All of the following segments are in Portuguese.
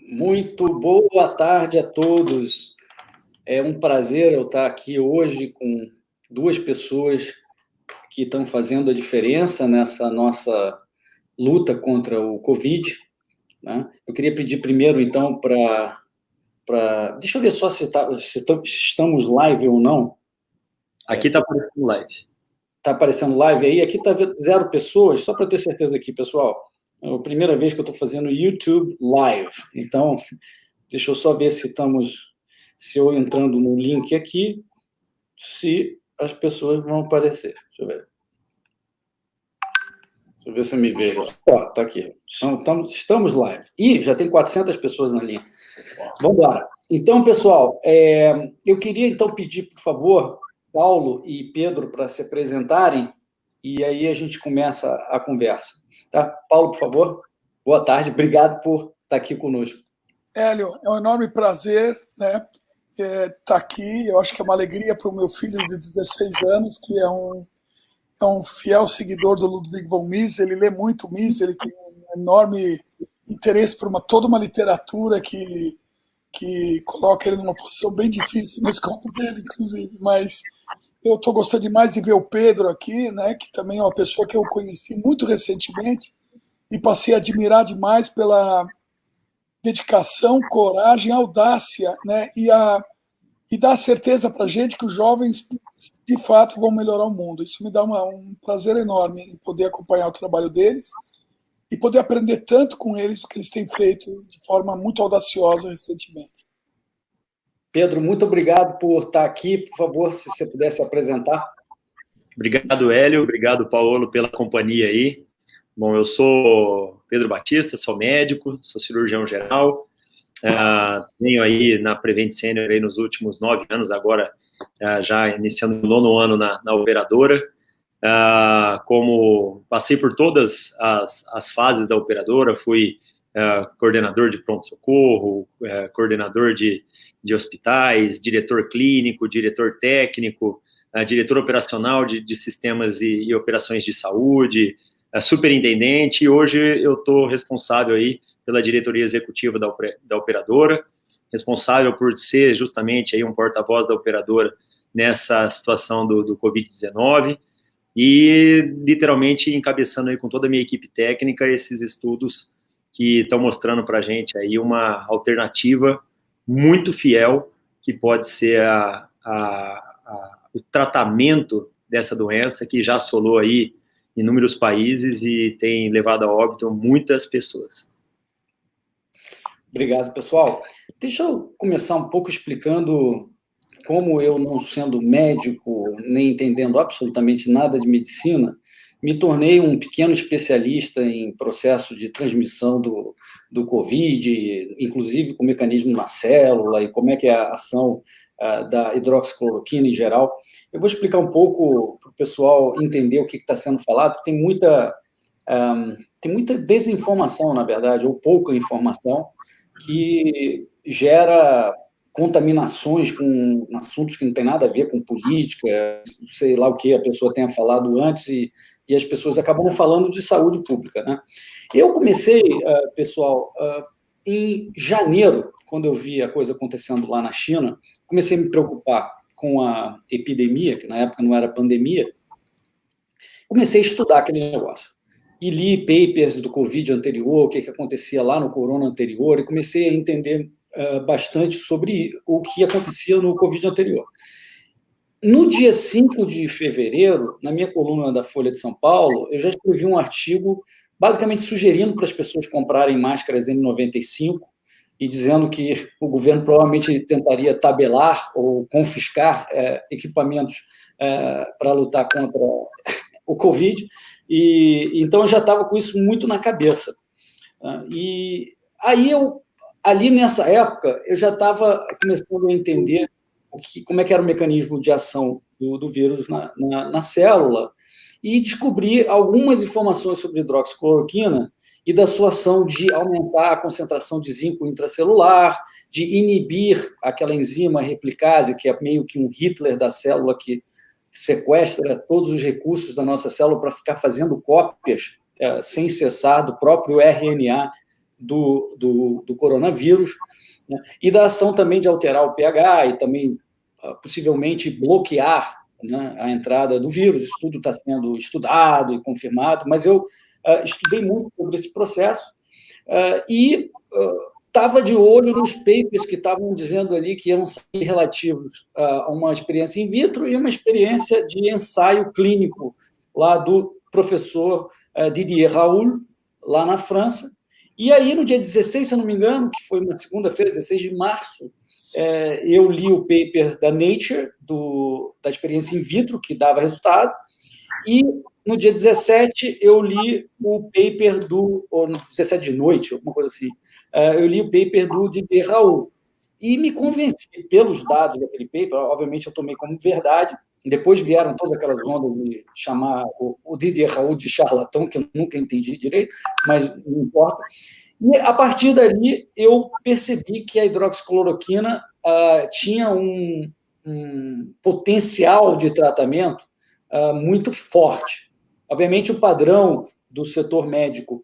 Muito boa tarde a todos. É um prazer eu estar aqui hoje com duas pessoas que estão fazendo a diferença nessa nossa luta contra o Covid, né? Eu queria pedir primeiro, então, deixa eu ver só se estamos live ou não. Aqui está aparecendo live. Está aparecendo live aí? Aqui está 0 pessoas, só para ter certeza aqui, pessoal. É a primeira vez que eu estou fazendo YouTube Live. Então, deixa eu só ver se eu entrando no link aqui, se as pessoas vão aparecer. Deixa eu ver. Deixa eu ver se eu me vejo. Ó, tá aqui. Então, estamos live. Ih, já tem 400 pessoas na linha. Vamos embora. Então, pessoal, eu queria então pedir, por favor, Paulo e Pedro para se apresentarem e aí a gente começa a conversa. Tá? Paulo, por favor. Boa tarde. Obrigado por estar aqui conosco. Hélio, é um enorme prazer, né, estar aqui. Eu acho que é uma alegria para o meu filho de 16 anos, que é um fiel seguidor do Ludwig von Mises. Ele lê muito Mises, ele tem um enorme interesse por toda uma literatura que coloca ele numa posição bem difícil na escola dele, inclusive. Mas eu estou gostando demais de ver o Pedro aqui, né, que também é uma pessoa que eu conheci muito recentemente e passei a admirar demais pela dedicação, coragem, audácia, né, e dar certeza para a gente que os jovens, de fato, vão melhorar o mundo. Isso me dá um prazer enorme em poder acompanhar o trabalho deles e poder aprender tanto com eles do que eles têm feito de forma muito audaciosa recentemente. Pedro, muito obrigado por estar aqui. Por favor, se você pudesse apresentar. Obrigado, Hélio. Obrigado, Paulo, pela companhia aí. Bom, eu sou Pedro Batista, sou médico, sou cirurgião geral. Venho aí na Prevent Senior aí nos últimos 9 anos, agora já iniciando o 9º ano na operadora. Como passei por todas as fases da operadora, fui coordenador de pronto-socorro, coordenador de hospitais, diretor clínico, diretor técnico, diretor operacional de sistemas e operações de saúde, superintendente, e hoje eu estou responsável aí pela diretoria executiva da operadora, responsável por ser justamente aí um porta-voz da operadora nessa situação do Covid-19, e literalmente encabeçando aí com toda a minha equipe técnica esses estudos que estão mostrando para a gente aí uma alternativa muito fiel que pode ser o tratamento dessa doença que já assolou aí inúmeros países e tem levado a óbito muitas pessoas. Obrigado, pessoal. Deixa eu começar um pouco explicando como eu, não sendo médico, nem entendendo absolutamente nada de medicina, me tornei um pequeno especialista em processo de transmissão do Covid, inclusive com o mecanismo na célula e como é que é a ação da hidroxicloroquina em geral. Eu vou explicar um pouco para o pessoal entender o que está sendo falado. Tem muita desinformação, na verdade, ou pouca informação, que gera contaminações com assuntos que não tem nada a ver com política, sei lá o que a pessoa tenha falado antes, e as pessoas acabam falando de saúde pública, né? Eu comecei, pessoal, em janeiro, quando eu vi a coisa acontecendo lá na China, comecei a me preocupar com a epidemia, que na época não era pandemia, comecei a estudar aquele negócio. E li papers do Covid anterior, o que acontecia lá no corona anterior, e comecei a entender bastante sobre o que acontecia no Covid anterior. No dia 5 de fevereiro, na minha coluna da Folha de São Paulo, eu já escrevi um artigo basicamente sugerindo para as pessoas comprarem máscaras N95 e dizendo que o governo provavelmente tentaria tabelar ou confiscar equipamentos para lutar contra o Covid, e então eu já estava com isso muito na cabeça. E aí ali nessa época, eu já estava começando a entender como é que era o mecanismo de ação do vírus na célula, e descobri algumas informações sobre hidroxicloroquina e da sua ação de aumentar a concentração de zinco intracelular, de inibir aquela enzima replicase, que é meio que um Hitler da célula que sequestra todos os recursos da nossa célula para ficar fazendo cópias sem cessar do próprio RNA do coronavírus, né, e da ação também de alterar o pH e também, possivelmente, bloquear, né, a entrada do vírus. Isso tudo está sendo estudado e confirmado, mas eu estudei muito sobre esse processo e estava de olho nos papers que estavam dizendo ali que iam sair relativos a uma experiência in vitro e uma experiência de ensaio clínico lá do professor Didier Raoult, lá na França. E aí, no dia 16, se eu não me engano, que foi uma segunda-feira, 16 de março, eu li o paper da Nature, da experiência in vitro, que dava resultado, e no dia 17 eu li o paper ou no 17 de noite, alguma coisa assim, eu li o paper do Didier Raoult, e me convenci pelos dados daquele paper, obviamente eu tomei como verdade, depois vieram todas aquelas ondas de chamar o Didier Raoult de charlatão, que eu nunca entendi direito, mas não importa. E, a partir dali, eu percebi que a hidroxicloroquina tinha um potencial de tratamento muito forte. Obviamente, o padrão do setor médico,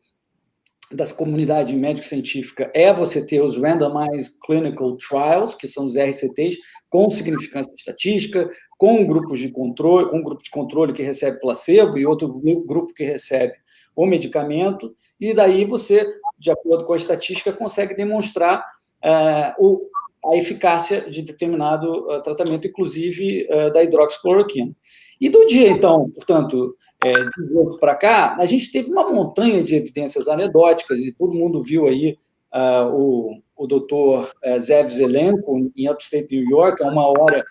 dessa comunidade médico-científica, é você ter os Randomized Clinical Trials, que são os RCTs, com significância estatística, com grupos de controle, com um grupo de controle que recebe placebo e outro grupo que recebe o medicamento, e daí você, de acordo com a estatística, consegue demonstrar a eficácia de determinado tratamento, inclusive da hidroxicloroquina. E do dia, então, portanto, de outro para cá, a gente teve uma montanha de evidências anedóticas, e todo mundo viu aí o doutor Zev Zelenko, em Upstate New York, a 1 hora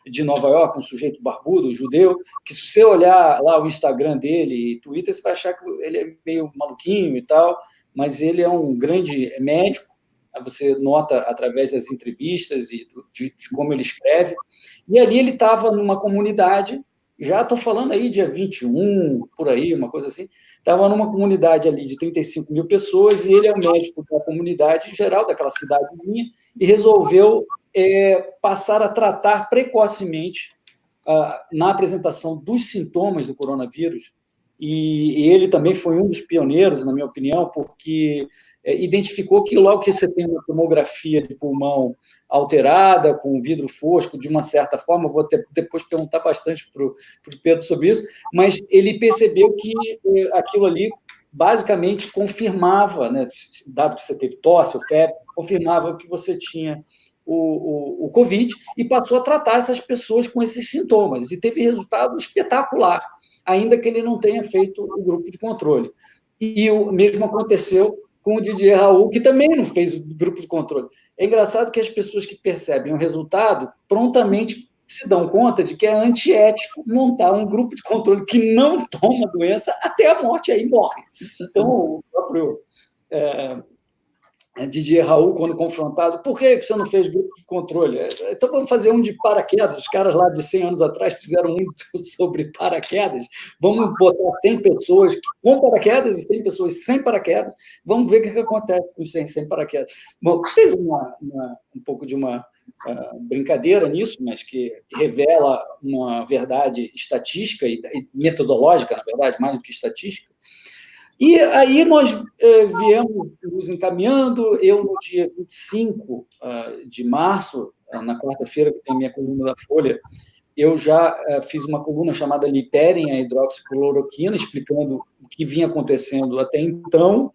de Nova York, um sujeito barbudo, judeu, que se você olhar lá o Instagram dele e Twitter, você vai achar que ele é meio maluquinho e tal, mas ele é um grande médico, você nota através das entrevistas e de como ele escreve, e ali ele estava numa comunidade, já estou falando aí dia 21, por aí, uma coisa assim, estava numa comunidade ali de 35 mil pessoas, e ele é o médico da comunidade geral, daquela cidadezinha, e resolveu passar a tratar precocemente na apresentação dos sintomas do coronavírus, e ele também foi um dos pioneiros, na minha opinião, porque identificou que logo que você tem uma tomografia de pulmão alterada, com vidro fosco, de uma certa forma, vou depois perguntar bastante para o Pedro sobre isso, mas ele percebeu que aquilo ali basicamente confirmava, né, dado que você teve tosse ou febre, confirmava que você tinha o Covid, e passou a tratar essas pessoas com esses sintomas, e teve resultado espetacular, ainda que ele não tenha feito o grupo de controle. E o mesmo aconteceu com o Didier Raoult, que também não fez o grupo de controle. É engraçado que as pessoas que percebem o resultado prontamente se dão conta de que é antiético montar um grupo de controle que não toma doença até a morte, aí morre. Então, o próprio Didier Raoult, quando confrontado, por que você não fez grupo de controle? Então vamos fazer um de paraquedas. Os caras lá de 100 anos atrás fizeram um sobre paraquedas. Vamos botar 100 pessoas com paraquedas e 100 pessoas sem paraquedas. Vamos ver o que acontece com os 100 sem paraquedas. Bom, fez um pouco de uma brincadeira nisso, mas que revela uma verdade estatística e metodológica, na verdade, mais do que estatística. E aí nós viemos nos encaminhando. Eu, no dia 25 de março, na quarta-feira, que tem minha coluna da Folha, eu já fiz uma coluna chamada Liperem a hidroxicloroquina, explicando o que vinha acontecendo até então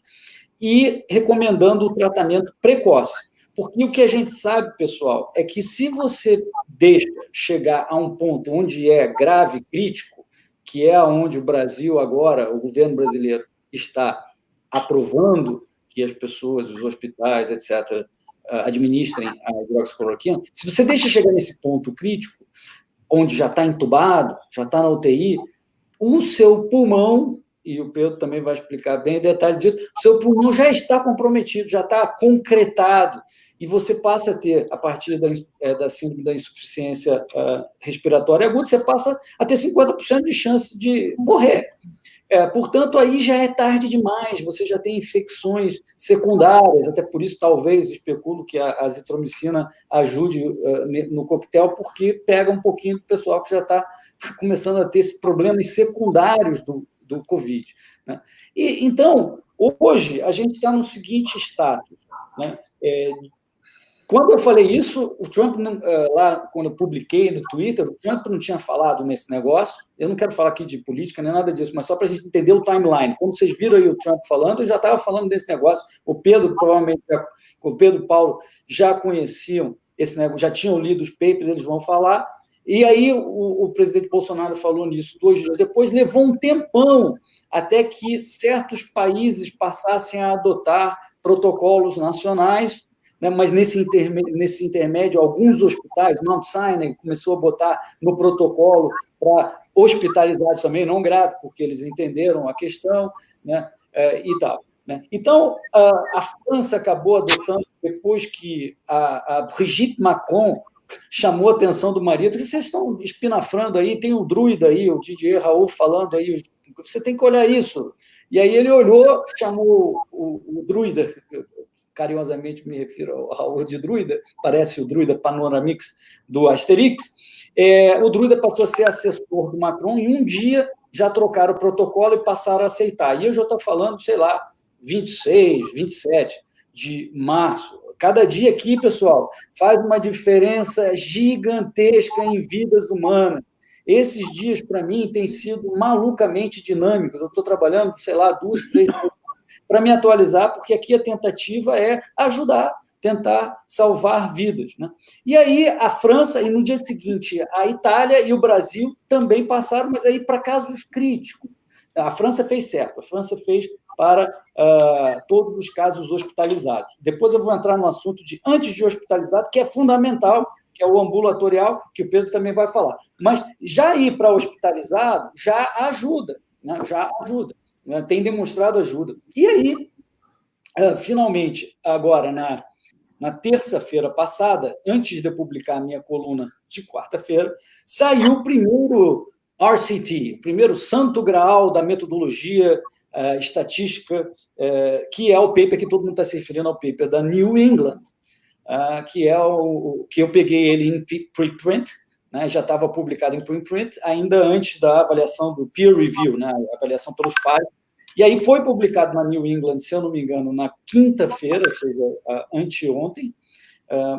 e recomendando o tratamento precoce. Porque o que a gente sabe, pessoal, é que se você deixa chegar a um ponto onde é grave, crítico, que é onde o Brasil agora, o governo brasileiro, está aprovando que as pessoas, os hospitais, etc., administrem a hidroxicloroquina, se você deixa chegar nesse ponto crítico, onde já está entubado, já está na UTI, o seu pulmão, e o Pedro também vai explicar bem em detalhe disso, o seu pulmão já está comprometido, já está concretado, e você passa a ter, a partir da síndrome da insuficiência respiratória aguda, você passa a ter 50% de chance de morrer. Portanto, aí já é tarde demais, você já tem infecções secundárias, até por isso talvez especulo que a azitromicina ajude no coquetel, porque pega um pouquinho do pessoal que já está começando a ter esses problemas secundários do Covid, né? E, então, Hoje, a gente está no seguinte status, né? Quando eu falei isso, o Trump, lá, quando eu publiquei no Twitter, o Trump não tinha falado nesse negócio. Eu não quero falar aqui de política, nem nada disso, mas só para a gente entender o timeline. Como vocês viram aí o Trump falando, eu já estava falando desse negócio. O Pedro, provavelmente, o Pedro e o Paulo já conheciam esse negócio, já tinham lido os papers, eles vão falar. E aí o presidente Bolsonaro falou nisso 2 dias depois, levou um tempão até que certos países passassem a adotar protocolos nacionais, né, mas nesse intermédio, alguns hospitais, Mount Sinai começou a botar no protocolo para hospitalizados também, não grave, porque eles entenderam a questão, né, e tal. Né? Então, a França acabou adotando, depois que a Brigitte Macron chamou a atenção do marido, que vocês estão espinafrando aí, tem o Druida aí, o Didier Raoult falando aí, você tem que olhar isso. E aí ele olhou, chamou o Druida, carinhosamente me refiro ao Raul de Druida, parece o Druida Panoramix do Asterix, o Druida passou a ser assessor do Macron e um dia já trocaram o protocolo e passaram a aceitar. E eu já estou falando, sei lá, 26, 27 de março. Cada dia aqui, pessoal, faz uma diferença gigantesca em vidas humanas. Esses dias, para mim, têm sido malucamente dinâmicos. Eu estou trabalhando, sei lá, 2, 3 para me atualizar, porque aqui a tentativa é ajudar, tentar salvar vidas. Né? E aí a França, e no dia seguinte, a Itália e o Brasil também passaram, mas aí para casos críticos. A França fez certo, a França fez para todos os casos hospitalizados. Depois eu vou entrar no assunto de antes de hospitalizado, que é fundamental, que é o ambulatorial, que o Pedro também vai falar. Mas já ir para hospitalizado já ajuda, né? Já ajuda. Tem demonstrado ajuda. E aí, finalmente, agora, na terça-feira passada, antes de eu publicar a minha coluna de quarta-feira, saiu o primeiro RCT, o primeiro santo graal da metodologia estatística, que é o paper que todo mundo está se referindo ao paper da New England, que é o que eu peguei ele em preprint, né, já estava publicado em preprint, ainda antes da avaliação do peer review, né, avaliação pelos pares, e aí foi publicado na New England, se eu não me engano, na quinta-feira, ou seja, anteontem,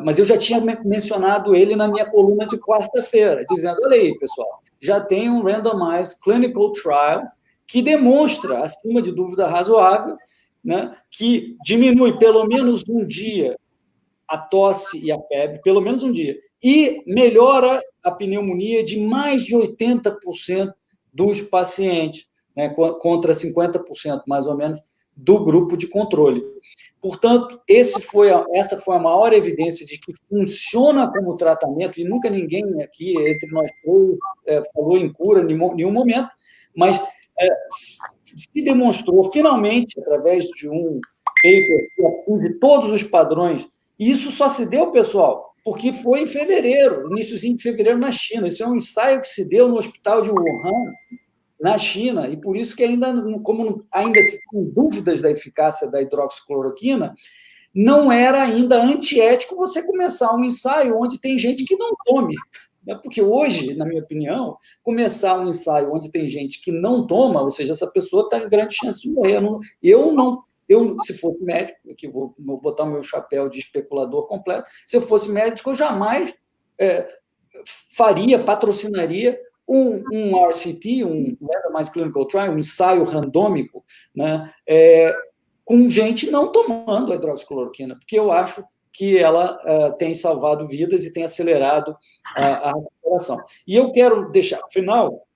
mas eu já tinha mencionado ele na minha coluna de quarta-feira, dizendo, olha aí, pessoal, já tem um randomized clinical trial que demonstra, acima de dúvida razoável, né, que diminui pelo menos um dia a tosse e a febre, pelo menos um dia, e melhora a pneumonia de mais de 80% dos pacientes, né, contra 50%, mais ou menos, do grupo de controle. Portanto, essa foi a maior evidência de que funciona como tratamento, e nunca ninguém aqui, entre nós três, falou em cura em nenhum momento, mas se demonstrou, finalmente, através de um paper que atinge todos os padrões. E isso só se deu, pessoal, porque foi em fevereiro, iníciozinho de fevereiro na China. Isso é um ensaio que se deu no hospital de Wuhan, na China, e por isso que como ainda se tem dúvidas da eficácia da hidroxicloroquina, não era ainda antiético você começar um ensaio onde tem gente que não tome. Porque hoje, na minha opinião, começar um ensaio onde tem gente que não toma, ou seja, essa pessoa está em grande chance de morrer. Eu, se fosse médico, aqui vou botar o meu chapéu de especulador completo, se eu fosse médico, eu jamais patrocinaria um RCT, um Randomized Clinical Trial, um ensaio randômico, né, com gente não tomando a hidroxicloroquina, porque eu acho que ela tem salvado vidas e tem acelerado a recuperação. E eu quero deixar, no final,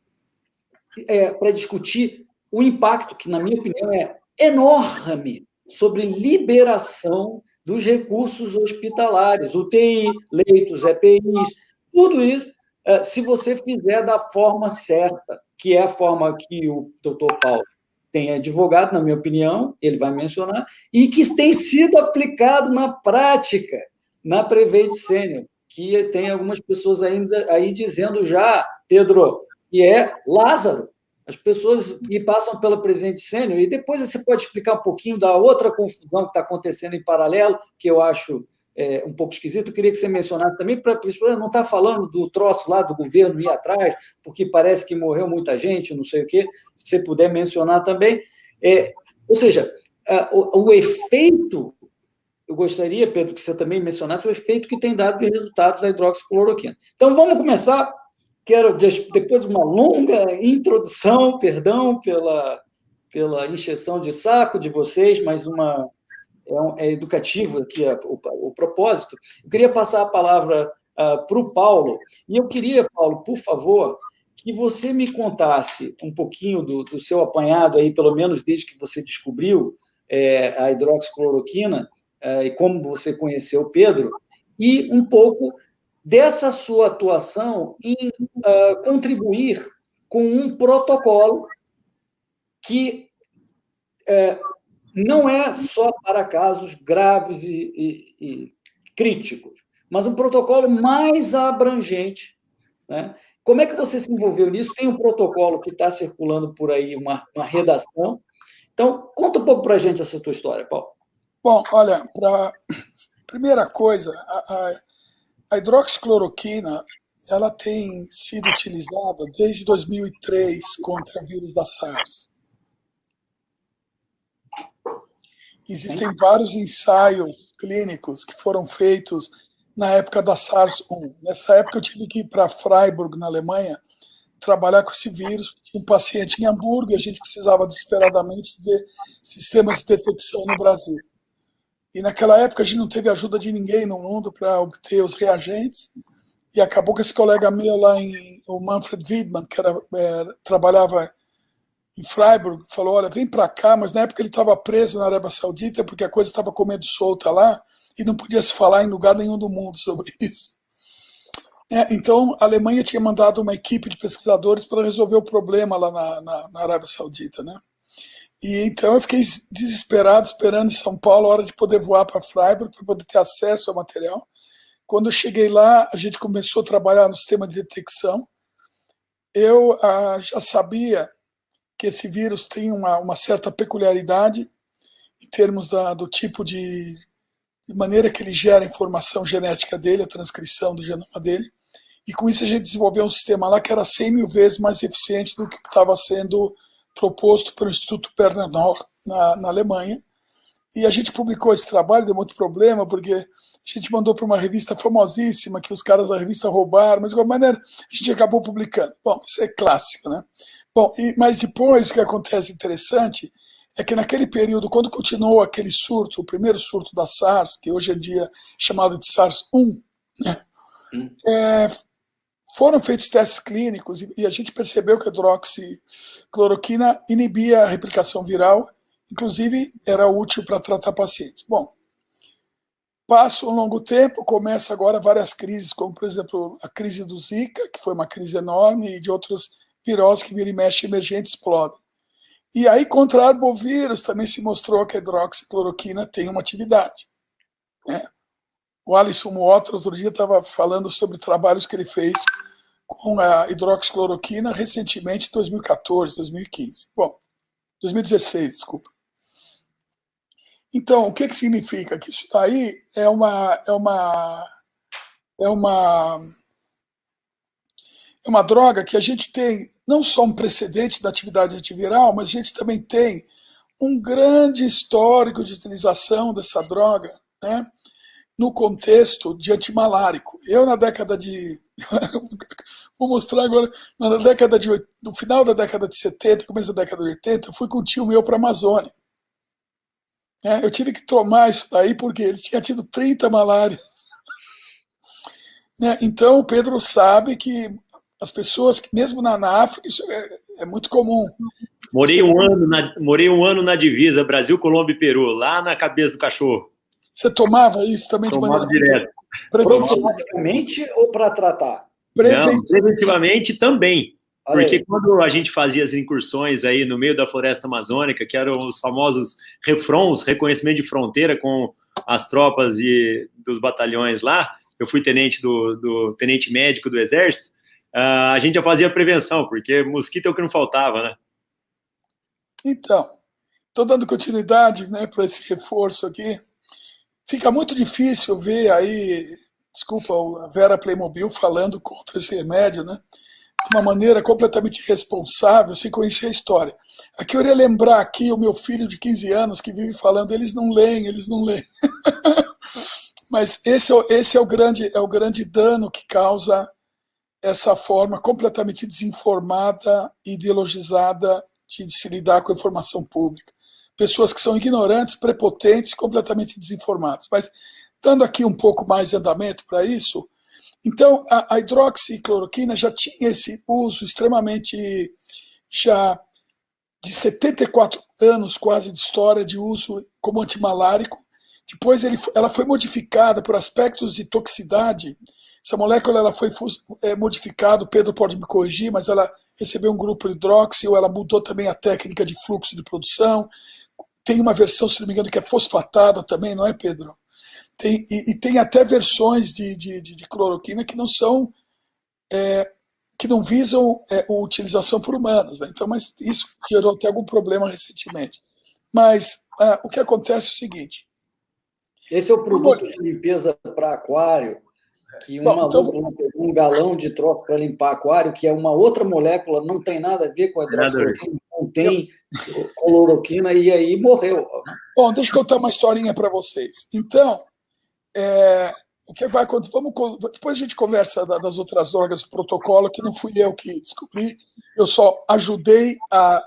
para discutir o impacto, que, na minha opinião, é enorme sobre liberação dos recursos hospitalares, UTI, leitos, EPIs, tudo isso, se você fizer da forma certa, que é a forma que o doutor Paulo tem advogado, na minha opinião, ele vai mencionar, e que tem sido aplicado na prática, na Prevent Senior, que tem algumas pessoas ainda aí dizendo já, Pedro, que é Lázaro. As pessoas que passam pela Prevent Senior, e depois você pode explicar um pouquinho da outra confusão que está acontecendo em paralelo, que eu acho um pouco esquisito. Eu queria que você mencionasse também, para as pessoas não estar falando do troço lá do governo ir atrás, porque parece que morreu muita gente, não sei o quê, se você puder mencionar também. Ou seja, o efeito, eu gostaria, Pedro, que você também mencionasse o efeito que tem dado de resultados da hidroxicloroquina. Então, vamos começar. Quero, depois de uma longa introdução, perdão pela encheção de saco de vocês, mas é educativo aqui o propósito. Eu queria passar a palavra para o Paulo, e eu queria, Paulo, por favor, que você me contasse um pouquinho do seu apanhado aí, pelo menos desde que você descobriu a hidroxicloroquina, e como você conheceu o Pedro, e um pouco dessa sua atuação em contribuir com um protocolo que não é só para casos graves e críticos, mas um protocolo mais abrangente, né? Como é que você se envolveu nisso? Tem um protocolo que está circulando por aí, uma redação. Então, conta um pouco para a gente essa tua história, Paulo. Bom, olha, primeira coisa, a hidroxicloroquina ela tem sido utilizada desde 2003 contra o vírus da SARS. Existem vários ensaios clínicos que foram feitos na época da SARS-1. Nessa época eu tive que ir para Freiburg, na Alemanha, trabalhar com esse vírus. Tinha um paciente em Hamburgo e a gente precisava desesperadamente de sistemas de detecção no Brasil. E naquela época a gente não teve ajuda de ninguém no mundo para obter os reagentes. E acabou que esse colega meu lá, o Manfred Wiedmann, que trabalhava em Freiburg, falou, olha, vem para cá, mas na época ele estava preso na Arábia Saudita porque a coisa estava comendo solta lá e não podia se falar em lugar nenhum do mundo sobre isso. Então, a Alemanha tinha mandado uma equipe de pesquisadores para resolver o problema lá na Arábia Saudita, né? E então eu fiquei desesperado, esperando em São Paulo a hora de poder voar para Freiburg, para poder ter acesso ao material. Quando eu cheguei lá, a gente começou a trabalhar no sistema de detecção. Eu já sabia que esse vírus tem uma certa peculiaridade em termos do tipo de maneira que ele gera a informação genética dele, a transcrição do genoma dele. E com isso a gente desenvolveu um sistema lá que era 100 mil vezes mais eficiente do que estava sendo proposto pelo Instituto Bernard na Alemanha. E a gente publicou esse trabalho, deu muito problema, porque a gente mandou para uma revista famosíssima, que os caras da revista roubaram, mas de qualquer maneira a gente acabou publicando. Bom, isso é clássico, né? Bom, mas depois o que acontece interessante é que naquele período, quando continuou aquele surto, o primeiro surto da SARS, que hoje em dia é chamado de SARS-1, né? Foram feitos testes clínicos e a gente percebeu que a hidroxicloroquina inibia a replicação viral, inclusive era útil para tratar pacientes. Bom, passa um longo tempo, começa agora várias crises, como por exemplo a crise do Zika, que foi uma crise enorme, e de outros viroses que vira e mexe emergente explodem. E aí, contra arbovírus, também se mostrou que a hidroxicloroquina tem uma atividade, né? O Alisson Mootro, outro dia, estava falando sobre trabalhos que ele fez com a hidroxicloroquina recentemente, em 2014, 2015. Bom, 2016, desculpa. Então, o que significa? Que isso daí é uma droga que a gente tem não só um precedente da atividade antiviral, mas a gente também tem um grande histórico de utilização dessa droga, né, no contexto de antimalárico. Eu, na década de... vou mostrar agora. No final da década de 70, começo da década de 80, eu fui com um tio meu para a Amazônia. Eu tive que tomar isso daí porque ele tinha tido 30 malárias. Então, o Pedro sabe que as pessoas, mesmo na África, isso é muito comum. Morei um ano na divisa Brasil, Colômbia e Peru, lá na cabeça do cachorro. Você tomava isso também de maneira direto. Preventivamente ou para tratar? Preventivamente também. Porque quando a gente fazia as incursões aí no meio da floresta amazônica, que eram os famosos refrons, reconhecimento de fronteira com as tropas dos batalhões lá, eu fui tenente tenente médico do Exército, a gente já fazia prevenção, porque mosquito é o que não faltava, né? Então, estou dando continuidade, né, para esse reforço aqui. Fica muito difícil ver aí, desculpa, a Vera Playmobil falando contra esse remédio, né? de uma maneira completamente irresponsável, sem conhecer a história. Aqui eu iria lembrar aqui o meu filho de 15 anos que vive falando, eles não leem, eles não leem. Mas esse é o grande dano que causa essa forma completamente desinformada e ideologizada de se lidar com a informação pública. Pessoas que são ignorantes, prepotentes, completamente desinformadas. Mas, dando aqui um pouco mais de andamento para isso, então a hidroxicloroquina já tinha esse uso extremamente, já de 74 anos quase de história de uso como antimalárico. Depois ela foi modificada por aspectos de toxicidade. Essa molécula ela foi modificada, o Pedro pode me corrigir, mas ela recebeu um grupo hidróxilo, ela mudou também a técnica de fluxo de produção. Tem uma versão, se não me engano, que é fosfatada também, não é, Pedro? Tem até versões de cloroquina que não são, que não visam a utilização por humanos, né? Então, mas isso gerou até algum problema recentemente. Mas o que acontece é o seguinte. Esse é o produto de limpeza para aquário, que maluco pegou um galão de troço para limpar aquário, que é uma outra molécula, não tem nada a ver com a hidroxicloroquina, não tem cloroquina, e aí morreu. Bom, deixa eu contar uma historinha para vocês. Então, o que vai acontecer? Depois a gente conversa das outras drogas do protocolo, que não fui eu que descobri, eu só ajudei a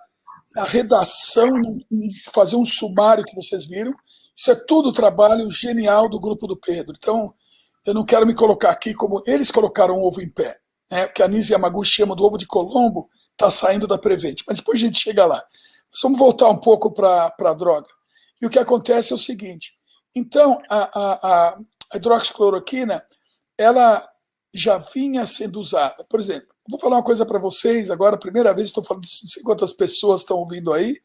redação e fazer um sumário que vocês viram. Isso é tudo trabalho genial do grupo do Pedro. Então, eu não quero me colocar aqui como eles colocaram o ovo em pé, né? Que a Nise Yamaguchi chama do ovo de Colombo, está saindo da Prevent. Mas depois a gente chega lá. Mas vamos voltar um pouco para a droga. E o que acontece é o seguinte. Então, a hidroxicloroquina, ela já vinha sendo usada. Por exemplo, vou falar uma coisa para vocês agora, primeira vez estou falando de quantas pessoas estão ouvindo aí.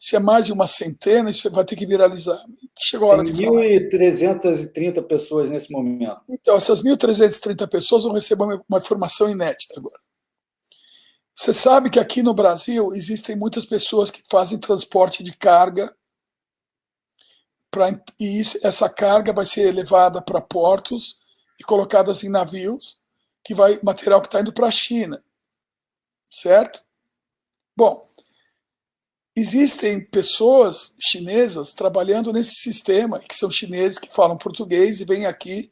Se é mais de uma centena, isso vai ter que viralizar. Chegou a hora de falar. 1.330 pessoas nesse momento. Então, essas 1.330 pessoas vão receber uma informação inédita agora. Você sabe que aqui no Brasil existem muitas pessoas que fazem transporte de carga, e essa carga vai ser levada para portos e colocada em navios, material que está indo para a China. Certo? Bom, existem pessoas chinesas trabalhando nesse sistema, que são chineses que falam português e vêm aqui,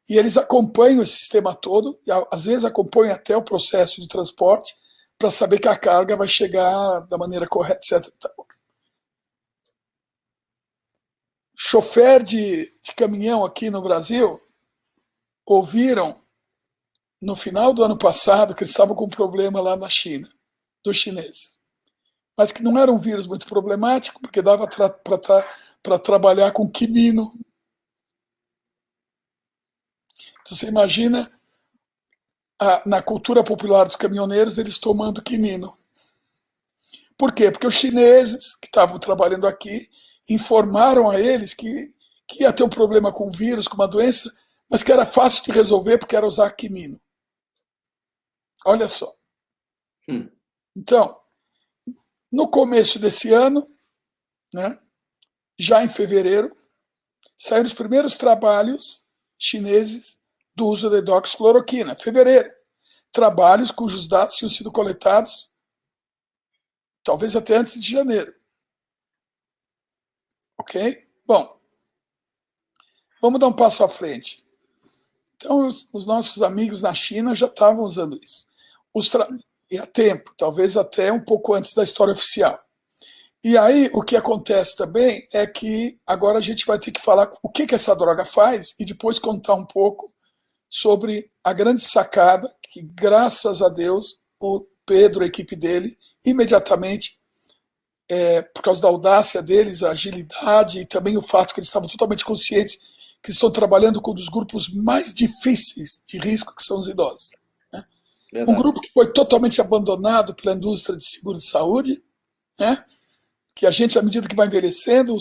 e eles acompanham esse sistema todo, e às vezes acompanham até o processo de transporte, para saber que a carga vai chegar da maneira correta, etc. Chofer de caminhão aqui no Brasil ouviram, no final do ano passado, que eles estavam com um problema lá na China, dos chineses. Mas que não era um vírus muito problemático, porque dava para trabalhar com quinino. Então, você imagina, na cultura popular dos caminhoneiros, eles tomando quinino. Por quê? Porque os chineses que estavam trabalhando aqui informaram a eles que ia ter um problema com o vírus, com uma doença, mas que era fácil de resolver porque era usar quinino. Olha só. Então, no começo desse ano, né, já em fevereiro, saíram os primeiros trabalhos chineses do uso da hidroxicloroquina. Fevereiro. Trabalhos cujos dados tinham sido coletados talvez até antes de janeiro. Ok? Bom, vamos dar um passo à frente. Então, os nossos amigos na China já estavam usando isso. E há tempo, talvez até um pouco antes da história oficial. E aí, o que acontece também é que agora a gente vai ter que falar o que essa droga faz e depois contar um pouco sobre a grande sacada que, graças a Deus, o Pedro, a equipe dele, imediatamente, por causa da audácia deles, a agilidade e também o fato que eles estavam totalmente conscientes que estão trabalhando com um dos grupos mais difíceis de risco, que são os idosos. Né? Um grupo que foi totalmente abandonado pela indústria de seguro de saúde, né? Que a gente, à medida que vai envelhecendo,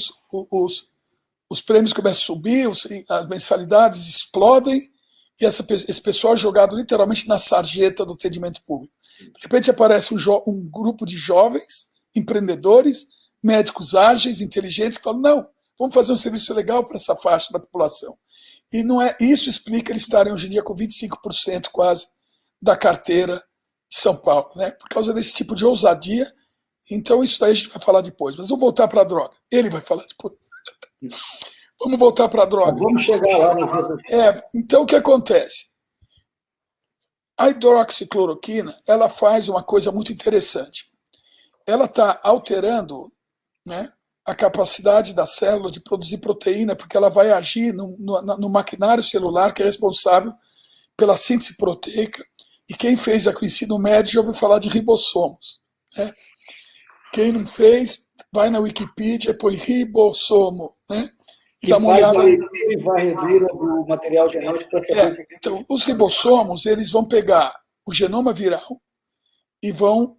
os prêmios começam a subir, as mensalidades explodem, e esse pessoal é jogado literalmente na sarjeta do atendimento público. De repente aparece um grupo de jovens, empreendedores, médicos ágeis, inteligentes, que falam, não, vamos fazer um serviço legal para essa faixa da população. E não é isso explica eles estarem hoje em dia com 25% quase da carteira São Paulo, né? Por causa desse tipo de ousadia. Então, isso daí a gente vai falar depois. Mas vamos voltar para a droga. Ele vai falar depois. Vamos voltar para a droga. Vamos chegar lá no resultado. Então, o que acontece? A hidroxicloroquina, ela faz uma coisa muito interessante. Ela está alterando, né, a capacidade da célula de produzir proteína, porque ela vai agir no maquinário celular que é responsável pela síntese proteica. E quem fez o ensino médio já ouviu falar de ribossomos, né? Quem não fez, vai na Wikipedia, põe ribossomo, né? Que dá uma olhada. E varredura do material genético para saber. Então, os ribossomos, eles vão pegar o genoma viral e vão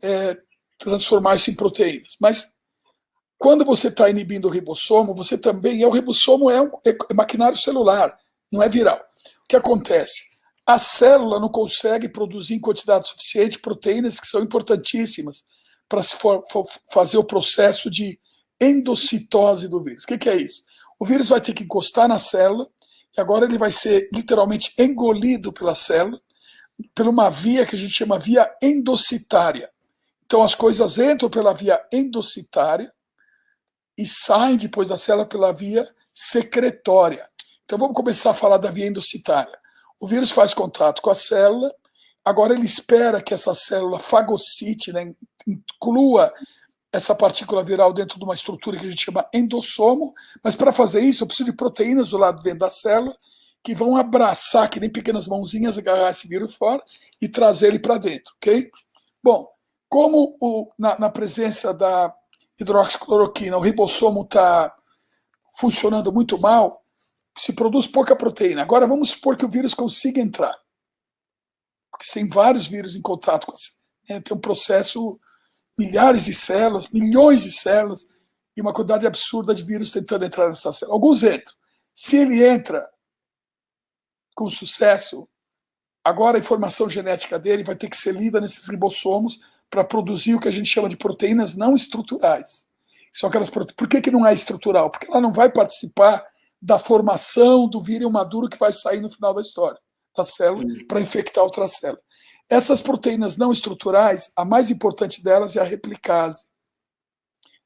transformar isso em proteínas. Mas quando você está inibindo o ribossomo, você também o ribossomo é maquinário celular, não é viral. O que acontece? A célula não consegue produzir em quantidade suficiente proteínas que são importantíssimas para fazer o processo de endocitose do vírus. O que é isso? O vírus vai ter que encostar na célula e agora ele vai ser literalmente engolido pela célula por uma via que a gente chama via endocitária. Então as coisas entram pela via endocitária e saem depois da célula pela via secretória. Então vamos começar a falar da via endocitária. O vírus faz contato com a célula, agora ele espera que essa célula fagocite, né, inclua essa partícula viral dentro de uma estrutura que a gente chama endossomo, mas para fazer isso eu preciso de proteínas do lado dentro da célula que vão abraçar, que nem pequenas mãozinhas, agarrar esse vírus fora e trazer ele para dentro, ok? Bom, como na presença da hidroxicloroquina o ribossomo está funcionando muito mal, se produz pouca proteína. Agora vamos supor que o vírus consiga entrar. Porque tem vários vírus em contato com essa. Tem um processo, milhares de células, milhões de células, e uma quantidade absurda de vírus tentando entrar nessa célula. Alguns entram. Se ele entra com sucesso, agora a informação genética dele vai ter que ser lida nesses ribossomos para produzir o que a gente chama de proteínas não estruturais. São aquelas proteínas. Por que não é estrutural? Porque ela não vai participar da formação do vírus maduro que vai sair no final da história da célula para infectar outra célula. Essas proteínas não estruturais, a mais importante delas é a replicase.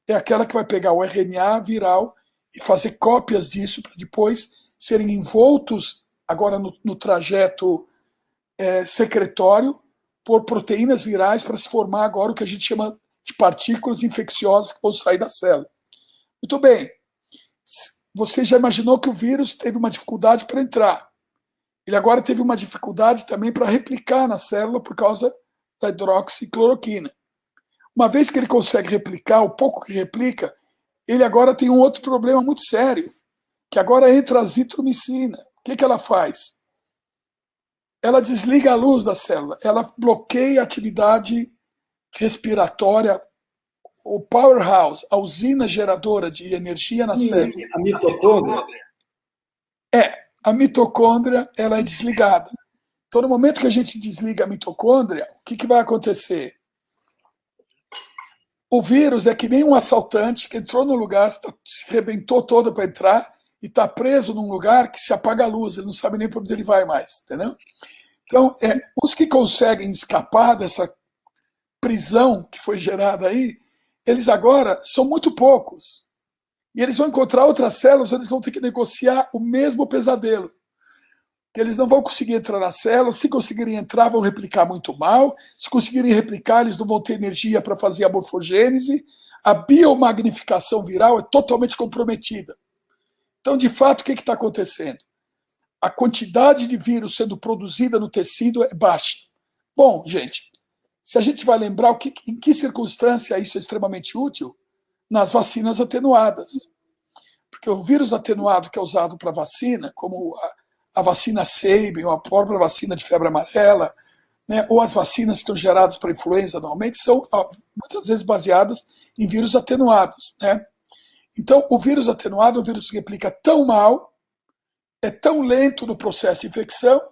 É aquela que vai pegar o RNA viral e fazer cópias disso para depois serem envoltos agora no trajeto secretório por proteínas virais para se formar agora o que a gente chama de partículas infecciosas que vão sair da célula. Muito bem. Você já imaginou que o vírus teve uma dificuldade para entrar. Ele agora teve uma dificuldade também para replicar na célula por causa da hidroxicloroquina. Uma vez que ele consegue replicar, o pouco que replica, ele agora tem um outro problema muito sério, que agora entra a azitromicina. O que ela faz? Ela desliga a luz da célula, ela bloqueia a atividade respiratória, o powerhouse, a usina geradora de energia na célula. A mitocôndria? A mitocôndria ela é desligada. Então, no momento que a gente desliga a mitocôndria, o que vai acontecer? O vírus é que nem um assaltante que entrou no lugar, se arrebentou todo para entrar e está preso num lugar que se apaga a luz, ele não sabe nem para onde ele vai mais, entendeu? Então, os que conseguem escapar dessa prisão que foi gerada aí, eles agora são muito poucos. E eles vão encontrar outras células, eles vão ter que negociar o mesmo pesadelo. Que eles não vão conseguir entrar na célula, se conseguirem entrar, vão replicar muito mal, se conseguirem replicar, eles não vão ter energia para fazer a morfogênese, a biomagnificação viral é totalmente comprometida. Então, de fato, o que está acontecendo? A quantidade de vírus sendo produzida no tecido é baixa. Bom, gente, se a gente vai lembrar em que circunstância isso é extremamente útil, nas vacinas atenuadas. Porque o vírus atenuado que é usado para vacina, como a vacina Sabin, ou a própria vacina de febre amarela, né, ou as vacinas que estão geradas para influenza, normalmente são muitas vezes baseadas em vírus atenuados. Né? Então, o vírus atenuado é um vírus que replica tão mal, é tão lento no processo de infecção,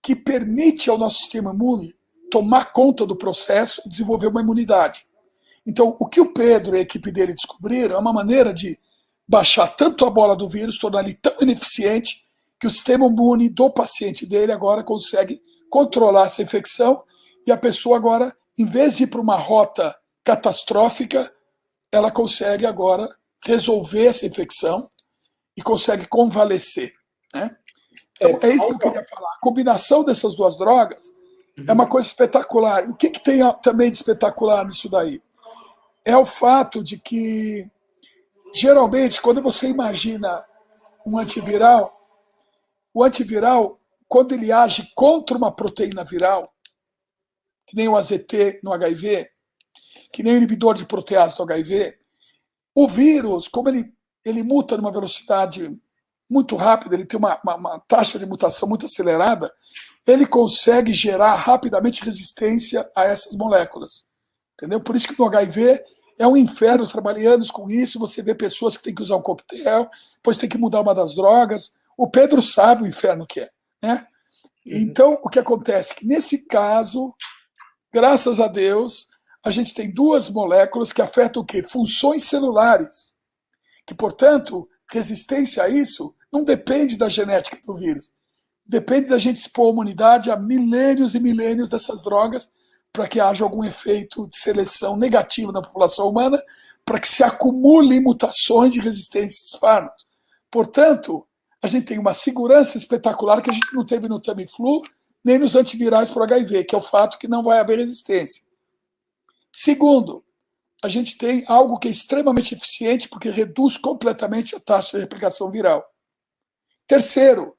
que permite ao nosso sistema imune tomar conta do processo e desenvolver uma imunidade. Então, o que o Pedro e a equipe dele descobriram é uma maneira de baixar tanto a bola do vírus, tornar ele tão ineficiente, que o sistema imune do paciente dele agora consegue controlar essa infecção e a pessoa agora em vez de ir para uma rota catastrófica, ela consegue agora resolver essa infecção e consegue convalescer, né? Então, é isso que eu queria falar. A combinação dessas duas drogas é uma coisa espetacular. O que tem também de espetacular nisso daí? É o fato de que, geralmente, quando você imagina um antiviral, o antiviral, quando ele age contra uma proteína viral, que nem o AZT no HIV, que nem o inibidor de protease do HIV, o vírus, como ele muta numa velocidade muito rápida, ele tem uma taxa de mutação muito acelerada, ele consegue gerar rapidamente resistência a essas moléculas. Entendeu? Por isso que no HIV é um inferno, trabalhei anos com isso, você vê pessoas que têm que usar um coquetel, depois tem que mudar uma das drogas. O Pedro sabe o inferno que é, né? Então, o que acontece? Que nesse caso, graças a Deus, a gente tem duas moléculas que afetam o quê? Funções celulares. Que, portanto, resistência a isso não depende da genética do vírus. Depende da gente expor a humanidade a milênios e milênios dessas drogas para que haja algum efeito de seleção negativo na população humana, para que se acumulem mutações de resistência a esses fármacos. Portanto, a gente tem uma segurança espetacular que a gente não teve no Tamiflu, nem nos antivirais para o HIV, que é o fato que não vai haver resistência. Segundo, a gente tem algo que é extremamente eficiente porque reduz completamente a taxa de replicação viral. Terceiro,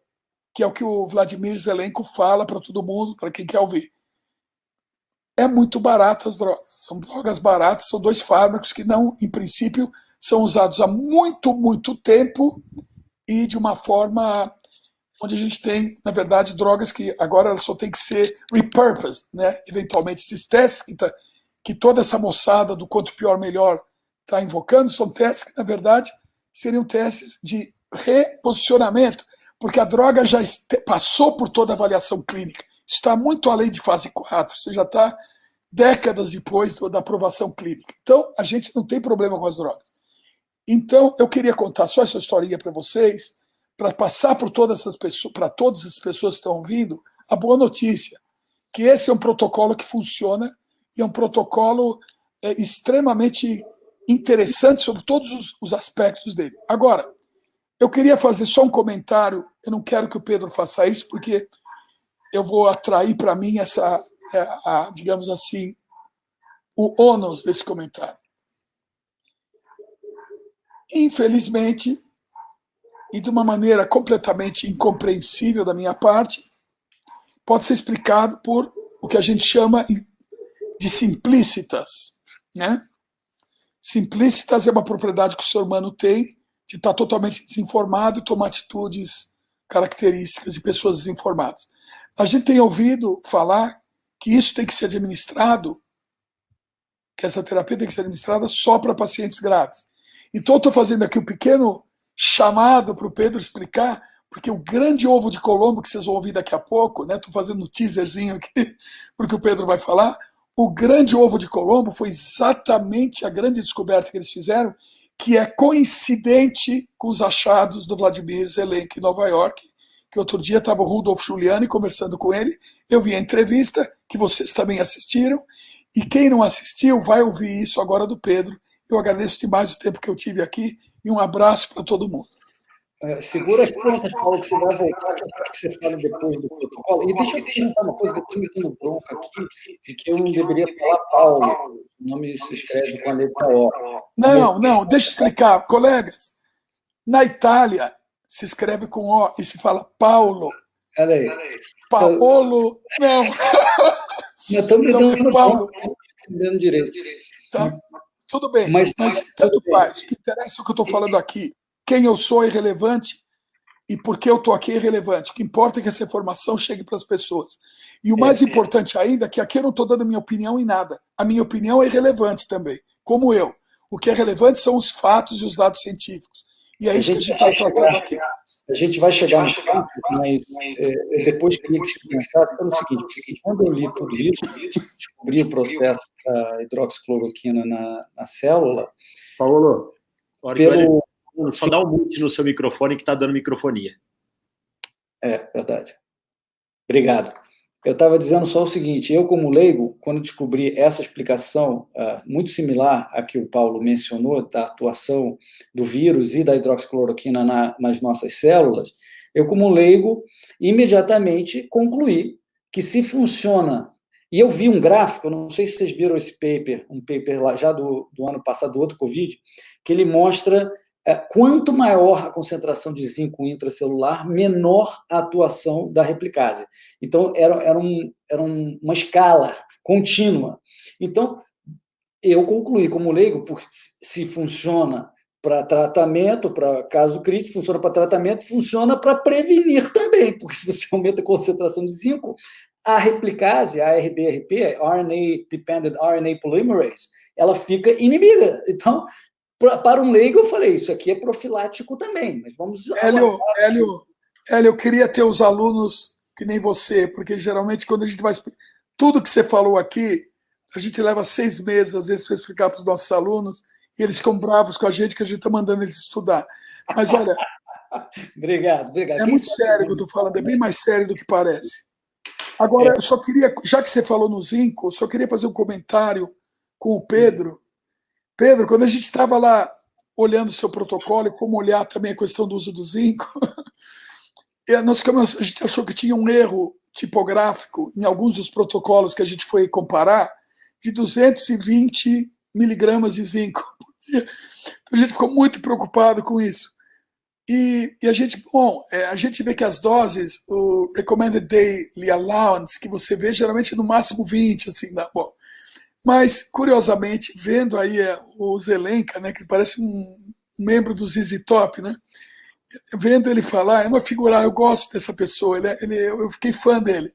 que é o que o Vladimir Zelenko fala para todo mundo, para quem quer ouvir. É muito barato as drogas. São drogas baratas, são dois fármacos que não, em princípio, são usados há muito, muito tempo e de uma forma onde a gente tem, na verdade, drogas que agora só tem que ser repurposed, né? Eventualmente, esses testes que toda essa moçada do quanto pior, melhor está invocando, são testes que, na verdade, seriam testes de reposicionamento, porque a droga já passou por toda a avaliação clínica. Está muito além de fase 4, você já está décadas depois da aprovação clínica. Então, a gente não tem problema com as drogas. Então, eu queria contar só essa historinha para vocês, para passar por todas essas pessoas, para todas as pessoas que estão ouvindo, a boa notícia, que esse é um protocolo que funciona e é um protocolo extremamente interessante sobre todos os aspectos dele. Agora, eu queria fazer só um comentário, eu não quero que o Pedro faça isso, porque eu vou atrair para mim digamos assim, o ônus desse comentário. Infelizmente, e de uma maneira completamente incompreensível da minha parte, pode ser explicado por o que a gente chama de simplícitas, né? Simplícitas é uma propriedade que o ser humano tem de estar totalmente desinformado e tomar atitudes características de pessoas desinformadas. A gente tem ouvido falar que isso tem que ser administrado, que essa terapia tem que ser administrada só para pacientes graves. Então, eu estou fazendo aqui um pequeno chamado para o Pedro explicar, porque o grande ovo de Colombo, que vocês vão ouvir daqui a pouco, né? Estou fazendo um teaserzinho aqui, porque o Pedro vai falar, o grande ovo de Colombo foi exatamente a grande descoberta que eles fizeram, que é coincidente com os achados do Vladimir Zelenko em Nova York, que outro dia estava o Rudolf Giuliani conversando com ele, eu vi a entrevista, que vocês também assistiram, e quem não assistiu vai ouvir isso agora do Pedro. Eu agradeço demais o tempo que eu tive aqui e um abraço para todo mundo. Segura as pontas, Paulo, que você vai voltar, que eu quero que você fale depois do protocolo. E deixa eu te contar uma coisa que eu estou me dando bronca aqui, de que eu não deveria falar Paulo. O nome se escreve com a letra O. Não, deixa eu explicar. Colegas, na Itália se escreve com O e se fala Paulo. Olha aí. Paolo, não. Estou me dando Paulo. Entendendo direito. Tá? Tudo bem, mas tanto faz. O que interessa é o que eu estou falando aqui. Quem eu sou é irrelevante e por que eu estou aqui é irrelevante. O que importa é que essa informação chegue para as pessoas. E o mais importante ainda é que aqui eu não estou dando minha opinião em nada. A minha opinião é irrelevante também, como eu. O que é relevante são os fatos e os dados científicos. E é isso que a gente está tratando aqui. A gente vai chegar no campo, mas depois queria que você pensasse pelo seguinte, quando eu li tudo isso, descobri o processo da hidroxicloroquina na célula... Paulo, só dá um mute no seu microfone que está dando microfonia. É, verdade. Obrigado. Eu estava dizendo só o seguinte, eu como leigo, quando descobri essa explicação muito similar à que o Paulo mencionou, da atuação do vírus e da hidroxicloroquina nas nossas células, eu como leigo, imediatamente concluí que se funciona, e eu vi um gráfico, eu não sei se vocês viram esse paper, um paper lá já do ano passado, do outro Covid, que ele mostra quanto maior a concentração de zinco intracelular, menor a atuação da replicase. Então, era uma escala contínua. Então, eu concluí como leigo, porque se funciona para tratamento, para caso crítico, funciona para tratamento, funciona para prevenir também, porque se você aumenta a concentração de zinco, a replicase, a RDRP, RNA Dependent RNA Polymerase, ela fica inibida. Então, para um leigo, eu falei, isso aqui é profilático também, mas vamos... Hélio, eu queria ter os alunos que nem você, porque geralmente quando a gente vai... Tudo que você falou aqui, a gente leva 6 meses, às vezes, para explicar para os nossos alunos, e eles ficam bravos com a gente está mandando eles estudar. Mas olha... Obrigado. É muito sério o que eu estou falando, é bem mais sério do que parece. Agora, eu só queria, já que você falou no zinco, eu só queria fazer um comentário com o Pedro. Pedro, quando a gente estava lá olhando o seu protocolo e como olhar também a questão do uso do zinco, a gente achou que tinha um erro tipográfico em alguns dos protocolos que a gente foi comparar, de 220 miligramas de zinco por dia. Então a gente ficou muito preocupado com isso. E a gente vê que as doses, o Recommended Daily Allowance, que você vê geralmente no máximo 20, assim, né? Bom, mas, curiosamente, vendo aí o Zelenka, né, que parece um membro do ZZ Top, né, vendo ele falar, é uma figura, eu gosto dessa pessoa, eu fiquei fã dele.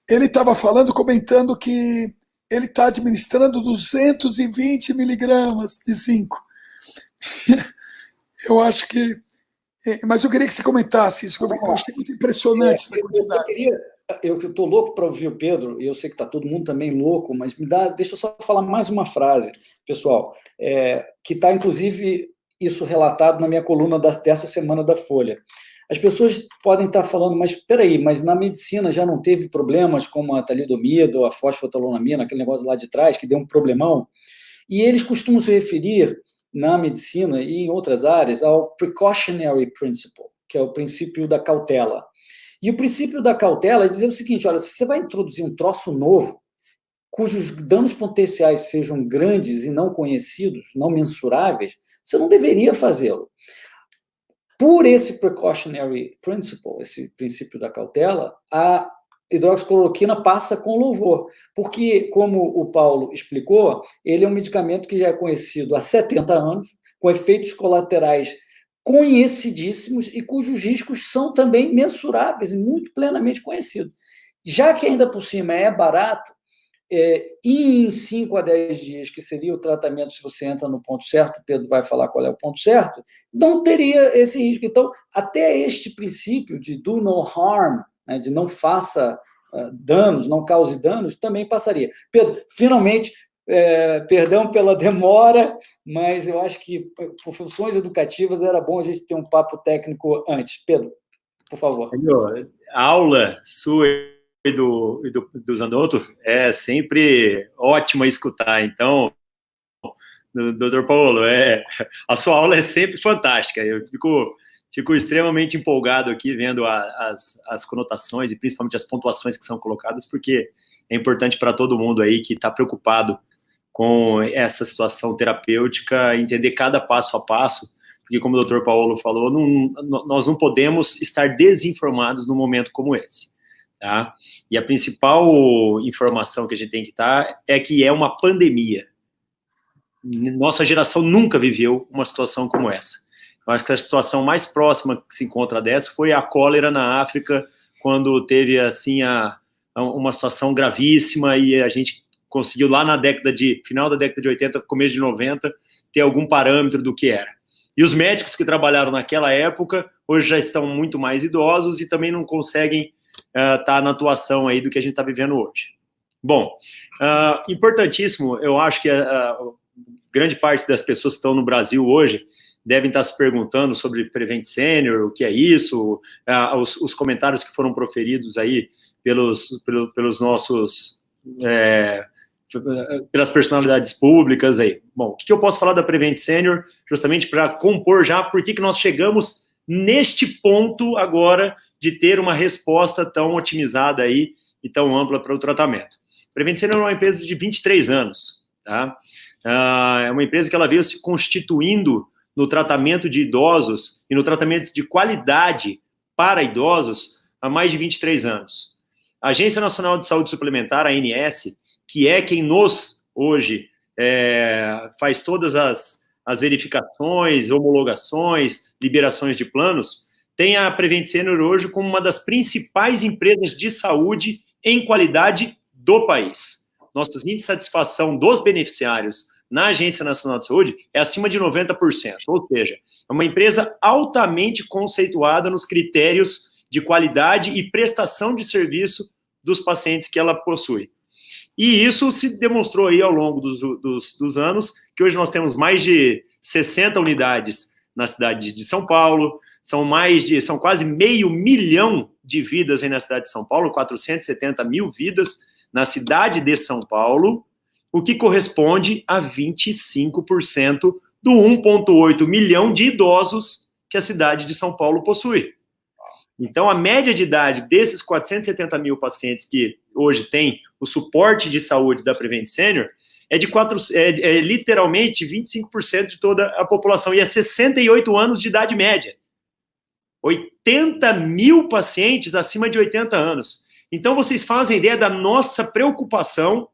Ele estava falando, comentando que ele está administrando 220 miligramas de zinco. Eu acho que... Mas eu queria que você comentasse isso, eu achei muito impressionante essa quantidade. Eu estou louco para ouvir o Pedro, e eu sei que está todo mundo também louco, mas deixa eu só falar mais uma frase, pessoal, que está, inclusive, isso relatado na minha coluna dessa semana da Folha. As pessoas podem estar falando, mas espera aí, mas na medicina já não teve problemas como a talidomida ou a fosfetanolamina, aquele negócio lá de trás, que deu um problemão? E eles costumam se referir, na medicina e em outras áreas, ao precautionary principle, que é o princípio da cautela. E o princípio da cautela é dizer o seguinte, olha, se você vai introduzir um troço novo, cujos danos potenciais sejam grandes e não conhecidos, não mensuráveis, você não deveria fazê-lo. Por esse precautionary principle, esse princípio da cautela, a hidroxicloroquina passa com louvor, porque, como o Paulo explicou, ele é um medicamento que já é conhecido há 70 anos, com efeitos colaterais conhecidíssimos e cujos riscos são também mensuráveis e muito plenamente conhecidos. Já que ainda por cima é barato, e em 5 a 10 dias, que seria o tratamento se você entra no ponto certo, o Pedro vai falar qual é o ponto certo, não teria esse risco. Então, até este princípio de do no harm, né, de não faça danos, não cause danos, também passaria. Pedro, finalmente, perdão pela demora, mas eu acho que, por funções educativas, era bom a gente ter um papo técnico antes. Pedro, por favor. A aula sua e do Zanotto é sempre ótima escutar. Então, Dr. Paulo, a sua aula é sempre fantástica. Eu fico extremamente empolgado aqui vendo as conotações e principalmente as pontuações que são colocadas, porque é importante para todo mundo aí que está preocupado com essa situação terapêutica, entender cada passo a passo, porque como o Dr. Paulo falou, nós não podemos estar desinformados num momento como esse. Tá? E a principal informação que a gente tem que estar é que é uma pandemia. Nossa geração nunca viveu uma situação como essa. Eu acho que a situação mais próxima que se encontra dessa foi a cólera na África, quando teve assim uma situação gravíssima e a gente conseguiu lá na final da década de 80, começo de 90, ter algum parâmetro do que era. E os médicos que trabalharam naquela época, hoje já estão muito mais idosos e também não conseguem estar na atuação aí do que a gente está vivendo hoje. Bom, importantíssimo, eu acho que grande parte das pessoas que estão no Brasil hoje devem estar se perguntando sobre Prevent Senior, o que é isso, os comentários que foram proferidos aí pelos nossos... pelas personalidades públicas aí. Bom, o que eu posso falar da Prevent Senior, justamente para compor já por que nós chegamos neste ponto agora de ter uma resposta tão otimizada aí e tão ampla para o tratamento. Prevent Senior é uma empresa de 23 anos, tá? É uma empresa que ela veio se constituindo no tratamento de idosos e no tratamento de qualidade para idosos há mais de 23 anos. A Agência Nacional de Saúde Suplementar, a ANS, que é quem nos, hoje, faz todas as verificações, homologações, liberações de planos, tem a Prevent Senior hoje como uma das principais empresas de saúde em qualidade do país. Nossos índices de satisfação dos beneficiários na Agência Nacional de Saúde é acima de 90%, ou seja, é uma empresa altamente conceituada nos critérios de qualidade e prestação de serviço dos pacientes que ela possui. E isso se demonstrou aí ao longo dos anos, que hoje nós temos mais de 60 unidades na cidade de São Paulo, são quase 500 mil de vidas aí na cidade de São Paulo, 470 mil vidas na cidade de São Paulo, o que corresponde a 25% do 1,8 milhão de idosos que a cidade de São Paulo possui. Então, a média de idade desses 470 mil pacientes que hoje têm o suporte de saúde da Prevent Senior é literalmente 25% de toda a população, e é 68 anos de idade média. 80 mil pacientes acima de 80 anos. Então, vocês fazem ideia da nossa preocupação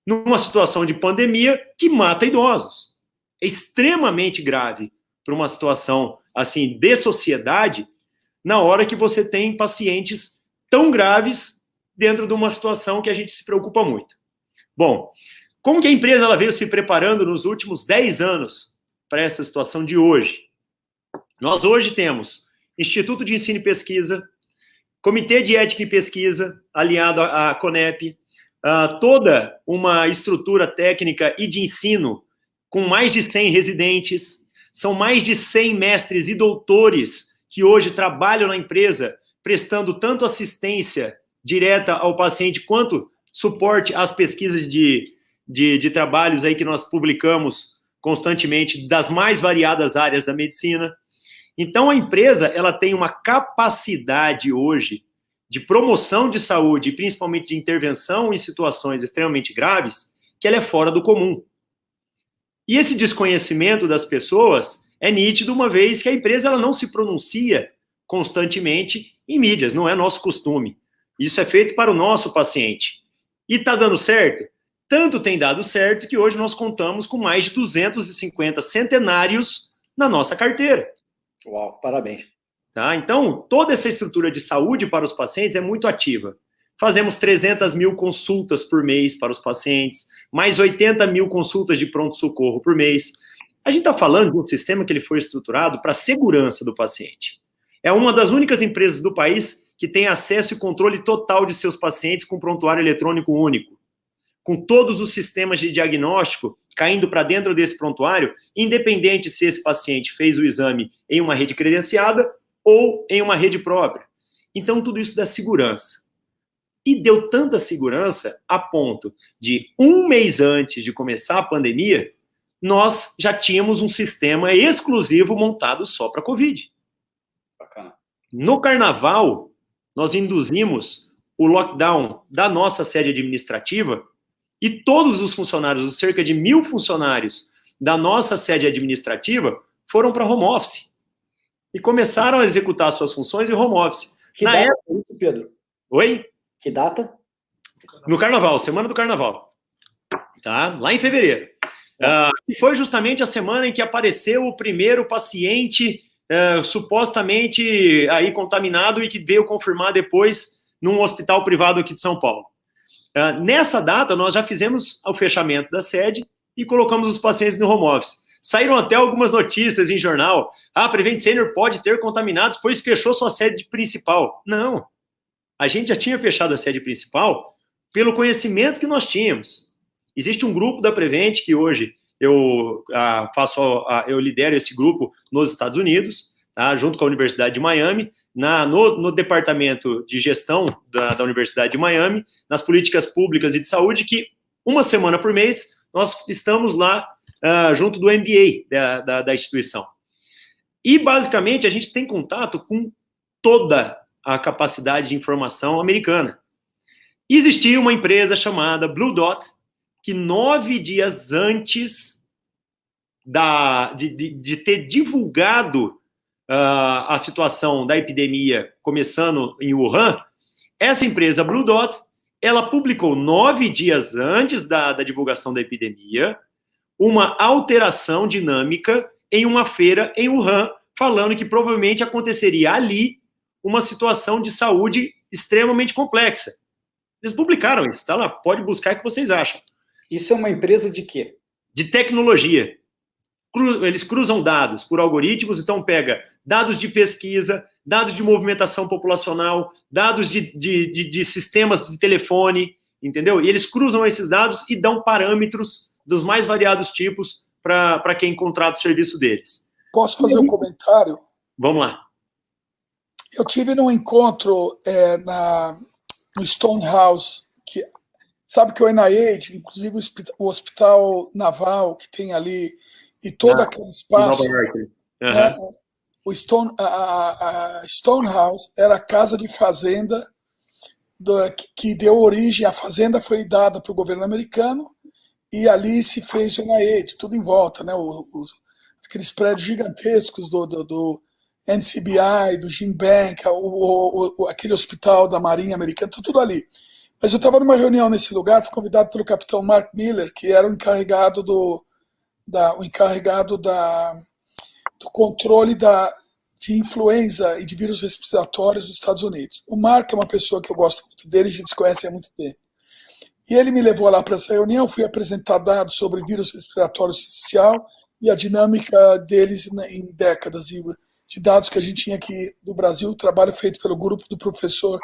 numa situação de pandemia que mata idosos. É extremamente grave para uma situação assim de sociedade, na hora que você tem pacientes tão graves dentro de uma situação que a gente se preocupa muito. Bom, como que a empresa ela veio se preparando nos últimos 10 anos para essa situação de hoje? Nós hoje temos Instituto de Ensino e Pesquisa, Comitê de Ética e Pesquisa, aliado à CONEP, toda uma estrutura técnica e de ensino com mais de 100 residentes, são mais de 100 mestres e doutores que hoje trabalham na empresa, prestando tanto assistência direta ao paciente, quanto suporte às pesquisas de trabalhos aí que nós publicamos constantemente das mais variadas áreas da medicina. Então, a empresa ela tem uma capacidade hoje de promoção de saúde, principalmente de intervenção em situações extremamente graves, que ela é fora do comum. E esse desconhecimento das pessoas é nítido, uma vez que a empresa ela não se pronuncia constantemente em mídias, não é nosso costume. Isso é feito para o nosso paciente. E está dando certo? Tanto tem dado certo que hoje nós contamos com mais de 250 centenários na nossa carteira. Uau, parabéns. Tá? Então, toda essa estrutura de saúde para os pacientes é muito ativa. Fazemos 300 mil consultas por mês para os pacientes, mais 80 mil consultas de pronto-socorro por mês. A gente está falando de um sistema que ele foi estruturado para a segurança do paciente. É uma das únicas empresas do país que tem acesso e controle total de seus pacientes com prontuário eletrônico único, com todos os sistemas de diagnóstico caindo para dentro desse prontuário, independente se esse paciente fez o exame em uma rede credenciada ou em uma rede própria. Então, tudo isso dá segurança. E deu tanta segurança a ponto de, um mês antes de começar a pandemia, nós já tínhamos um sistema exclusivo montado só para Covid. Bacana. No Carnaval, nós induzimos o lockdown da nossa sede administrativa e todos os funcionários, os cerca de 1.000 funcionários da nossa sede administrativa, foram para home office. E começaram a executar suas funções em home office. Que data é isso, Pedro? Oi? Que data? No Carnaval, semana do Carnaval. Tá? Lá em fevereiro. E foi justamente a semana em que apareceu o primeiro paciente supostamente aí contaminado e que veio confirmar depois num hospital privado aqui de São Paulo. Nessa data, nós já fizemos o fechamento da sede e colocamos os pacientes no home office. Saíram até algumas notícias em jornal. A Prevent Senior pode ter contaminados, pois fechou sua sede principal. Não. A gente já tinha fechado a sede principal pelo conhecimento que nós tínhamos. Existe um grupo da Prevent que hoje eu lidero esse grupo nos Estados Unidos, tá, junto com a Universidade de Miami, no departamento de gestão da Universidade de Miami, nas políticas públicas e de saúde, que uma semana por mês nós estamos lá junto do MBA da instituição. E, basicamente, a gente tem contato com toda a capacidade de informação americana. Existia uma empresa chamada Blue Dot, que 9 dias antes de ter divulgado a situação da epidemia começando em Wuhan, essa empresa Blue Dot, ela publicou 9 dias antes da divulgação da epidemia uma alteração dinâmica em uma feira em Wuhan, falando que provavelmente aconteceria ali uma situação de saúde extremamente complexa. Eles publicaram isso, tá lá, pode buscar o que vocês acham. Isso é uma empresa de quê? De tecnologia. Eles cruzam dados por algoritmos, então pega dados de pesquisa, dados de movimentação populacional, dados de sistemas de telefone, entendeu? E eles cruzam esses dados e dão parâmetros dos mais variados tipos para quem contrata o serviço deles. Posso fazer um comentário? Vamos lá. Eu tive num encontro no Stonehouse, que sabe que o NIH, inclusive o hospital naval que tem ali, e todo aquele espaço, né, a Stonehouse era a casa de fazenda que deu origem, a fazenda foi dada para o governo americano e ali se fez o NIH, tudo em volta, né, aqueles prédios gigantescos do NCBI, do Gene Bank, aquele hospital da Marinha Americana, tudo ali. Mas eu estava numa reunião nesse lugar, fui convidado pelo capitão Mark Miller, que era o encarregado do controle de influenza e de vírus respiratórios dos Estados Unidos. O Mark é uma pessoa que eu gosto muito dele, a gente se conhece há muito tempo. E ele me levou lá para essa reunião, fui apresentar dados sobre vírus respiratório sincicial e a dinâmica deles em décadas, e de dados que a gente tinha aqui do Brasil, trabalho feito pelo grupo do professor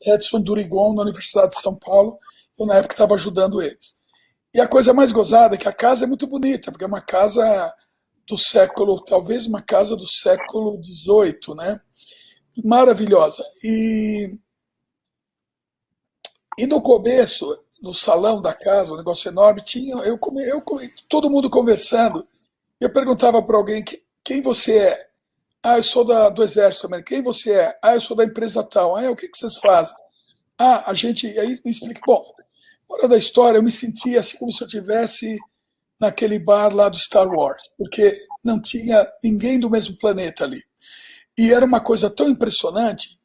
Edson Durigon, na Universidade de São Paulo, eu na época estava ajudando eles. E a coisa mais gozada é que a casa é muito bonita, porque é uma casa do século, talvez uma casa do século XVIII, né? Maravilhosa. E no começo, no salão da casa, um negócio enorme, tinha todo mundo conversando. Eu perguntava para alguém, quem você é? Ah, eu sou do Exército americano. Quem você é? Ah, eu sou da empresa tal. Ah, o que vocês fazem? Ah, a gente... Aí me explica. Bom, na hora da história, eu me sentia assim como se eu estivesse naquele bar lá do Star Wars, porque não tinha ninguém do mesmo planeta ali. E era uma coisa tão impressionante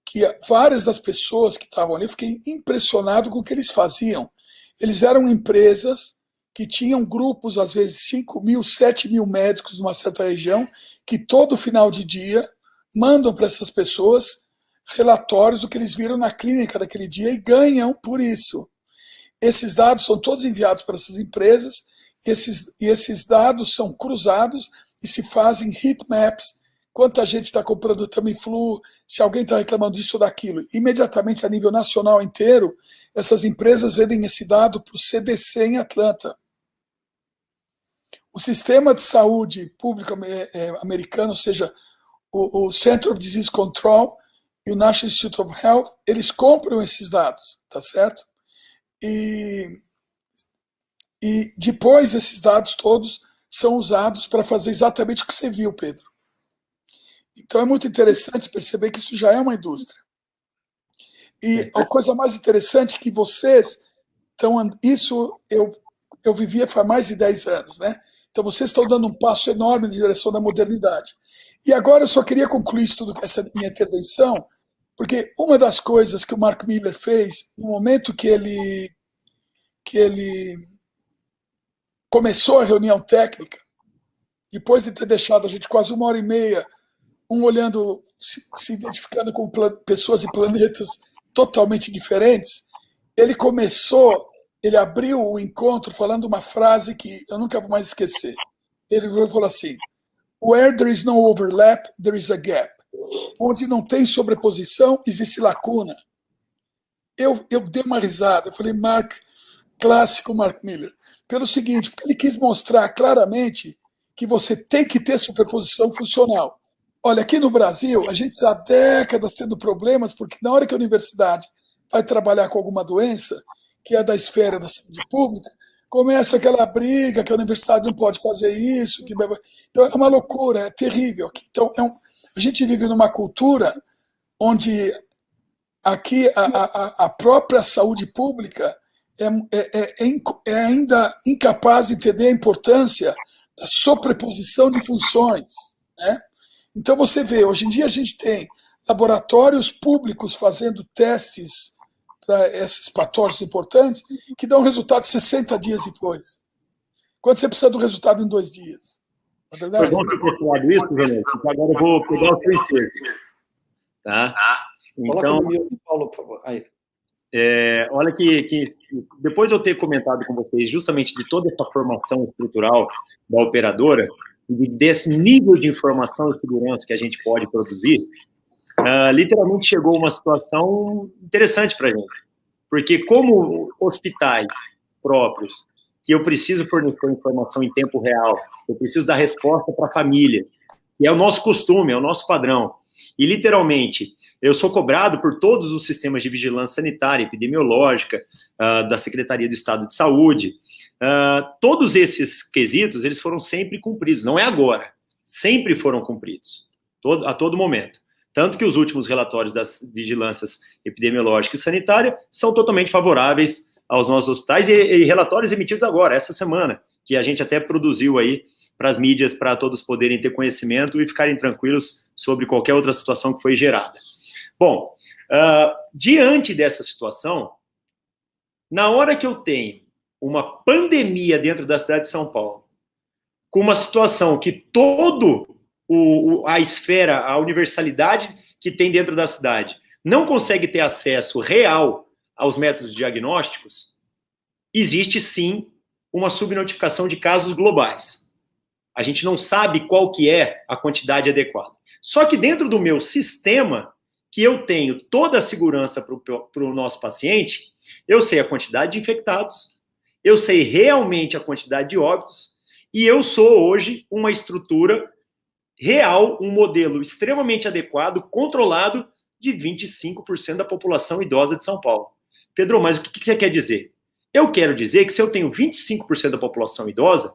que várias das pessoas que estavam ali, eu fiquei impressionado com o que eles faziam. Eles eram empresas que tinham grupos, às vezes 5.000, 7.000 médicos numa certa região, que todo final de dia mandam para essas pessoas relatórios do que eles viram na clínica daquele dia e ganham por isso. Esses dados são todos enviados para essas empresas e esses dados são cruzados e se fazem heat maps, quanta gente está comprando Tamiflu, se alguém está reclamando disso ou daquilo. Imediatamente, a nível nacional inteiro, essas empresas vendem esse dado para o CDC em Atlanta. O sistema de saúde público americano, ou seja, o Center of Disease Control e o National Institute of Health, eles compram esses dados, tá certo? E depois esses dados todos são usados para fazer exatamente o que você viu, Pedro. Então é muito interessante perceber que isso já é uma indústria. E a coisa mais interessante é que vocês estão... Isso eu vivia faz mais de 10 anos, né? Então vocês estão dando um passo enorme na direção da modernidade. E agora eu só queria concluir essa minha intervenção, porque uma das coisas que o Mark Miller fez, no momento que ele começou a reunião técnica, depois de ter deixado a gente quase 1h30, olhando, se identificando com pessoas e planetas totalmente diferentes, ele abriu o encontro falando uma frase que eu nunca vou mais esquecer. Ele falou assim: "Where there is no overlap, there is a gap." Onde não tem sobreposição, existe lacuna. Eu dei uma risada, eu falei, clássico Mark Miller, pelo seguinte, porque ele quis mostrar claramente que você tem que ter superposição funcional. Olha, aqui no Brasil, a gente está há décadas tendo problemas, porque na hora que a universidade vai trabalhar com alguma doença, que é da esfera da saúde pública, começa aquela briga que a universidade não pode fazer isso. Então, é uma loucura, é terrível aqui. Então, a gente vive numa cultura onde aqui a própria saúde pública é ainda incapaz de entender a importância da sobreposição de funções, né? Então você vê, hoje em dia a gente tem laboratórios públicos fazendo testes para esses patógenos importantes que dão resultado 60 dias depois, quando você precisa do resultado em 2 dias. Não é verdade? Foi bom ter falado isso, Renan, porque agora eu vou pegar o seu enxerto. Tá? Então, Paulo, por favor. Aí. Olha que depois de eu ter comentado com vocês justamente de toda essa formação estrutural da operadora, e desse nível de informação e segurança que a gente pode produzir, literalmente chegou uma situação interessante para a gente. Porque como hospitais próprios, que eu preciso fornecer informação em tempo real, eu preciso dar resposta para a família, e é o nosso costume, é o nosso padrão. E, literalmente, eu sou cobrado por todos os sistemas de vigilância sanitária, epidemiológica, da Secretaria do Estado de Saúde. Todos esses quesitos, eles foram sempre cumpridos. Não é agora. Sempre foram cumpridos. A todo momento. Tanto que os últimos relatórios das vigilâncias epidemiológica e sanitária são totalmente favoráveis aos nossos hospitais e relatórios emitidos agora, essa semana, que a gente até produziu aí para as mídias, para todos poderem ter conhecimento e ficarem tranquilos sobre qualquer outra situação que foi gerada. Bom, diante dessa situação, na hora que eu tenho uma pandemia dentro da cidade de São Paulo, com uma situação que a esfera, a universalidade que tem dentro da cidade, não consegue ter acesso real aos métodos diagnósticos, existe sim uma subnotificação de casos globais. A gente não sabe qual que é a quantidade adequada. Só que dentro do meu sistema, que eu tenho toda a segurança para o nosso paciente, eu sei a quantidade de infectados, eu sei realmente a quantidade de óbitos, e eu sou hoje uma estrutura real, um modelo extremamente adequado, controlado, de 25% da população idosa de São Paulo. Pedro, mas o que você quer dizer? Eu quero dizer que se eu tenho 25% da população idosa,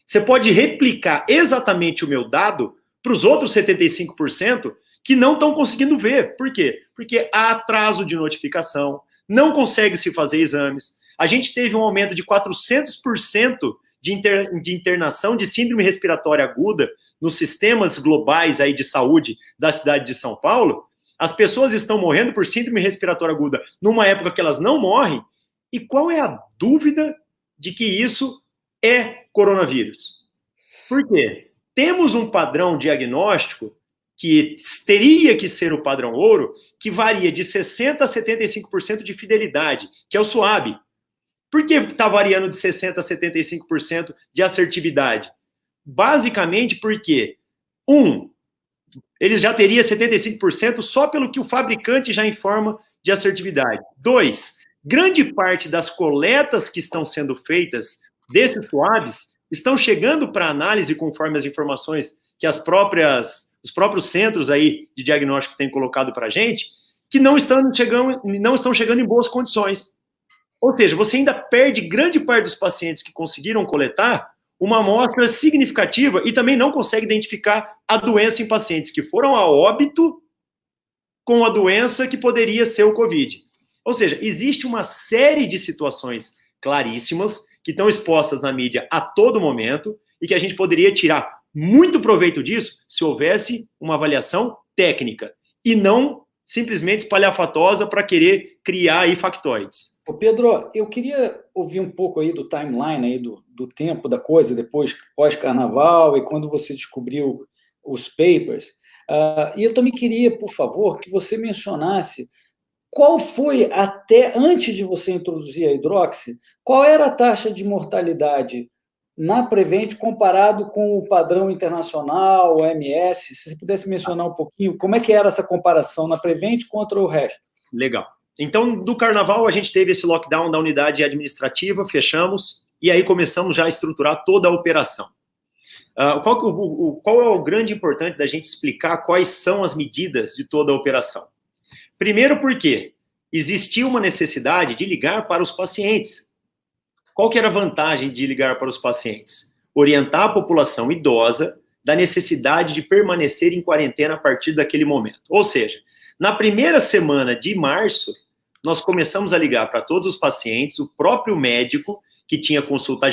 você pode replicar exatamente o meu dado para os outros 75% que não estão conseguindo ver. Por quê? Porque há atraso de notificação, não consegue se fazer exames. A gente teve um aumento de 400% de internação de síndrome respiratória aguda nos sistemas globais aí de saúde da cidade de São Paulo. As pessoas estão morrendo por síndrome respiratória aguda numa época que elas não morrem. E qual é a dúvida de que isso é coronavírus? Por quê? Temos um padrão diagnóstico que teria que ser o padrão ouro, que varia de 60% a 75% de fidelidade, que é o SUAB. Por que está variando de 60% a 75% de assertividade? Basicamente porque, ele já teria 75% só pelo que o fabricante já informa de assertividade. 2, grande parte das coletas que estão sendo feitas desses SUABs estão chegando para análise conforme as informações que os próprios centros aí de diagnóstico têm colocado para a gente, que não estão chegando em boas condições. Ou seja, você ainda perde grande parte dos pacientes que conseguiram coletar uma amostra significativa e também não consegue identificar a doença em pacientes que foram a óbito com a doença que poderia ser o Covid. Ou seja, existe uma série de situações claríssimas que estão expostas na mídia a todo momento e que a gente poderia tirar muito proveito disso se houvesse uma avaliação técnica e não simplesmente espalhafatosa para querer criar aí factoides. Ô Pedro, eu queria ouvir um pouco aí do timeline, aí do tempo da coisa, depois pós-carnaval e quando você descobriu os papers. E eu também queria, por favor, que você mencionasse qual foi, até antes de você introduzir a hidroxi, qual era a taxa de mortalidade na Prevent comparado com o padrão internacional, o OMS? Se você pudesse mencionar um pouquinho, como é que era essa comparação na Prevent contra o resto? Legal. Então, do carnaval, a gente teve esse lockdown da unidade administrativa, fechamos, e aí começamos já a estruturar toda a operação. Qual é o grande importante da gente explicar quais são as medidas de toda a operação? Primeiro porque existia uma necessidade de ligar para os pacientes. Qual que era a vantagem de ligar para os pacientes? Orientar a população idosa da necessidade de permanecer em quarentena a partir daquele momento. Ou seja, na primeira semana de março, nós começamos a ligar para todos os pacientes, o próprio médico que tinha consulta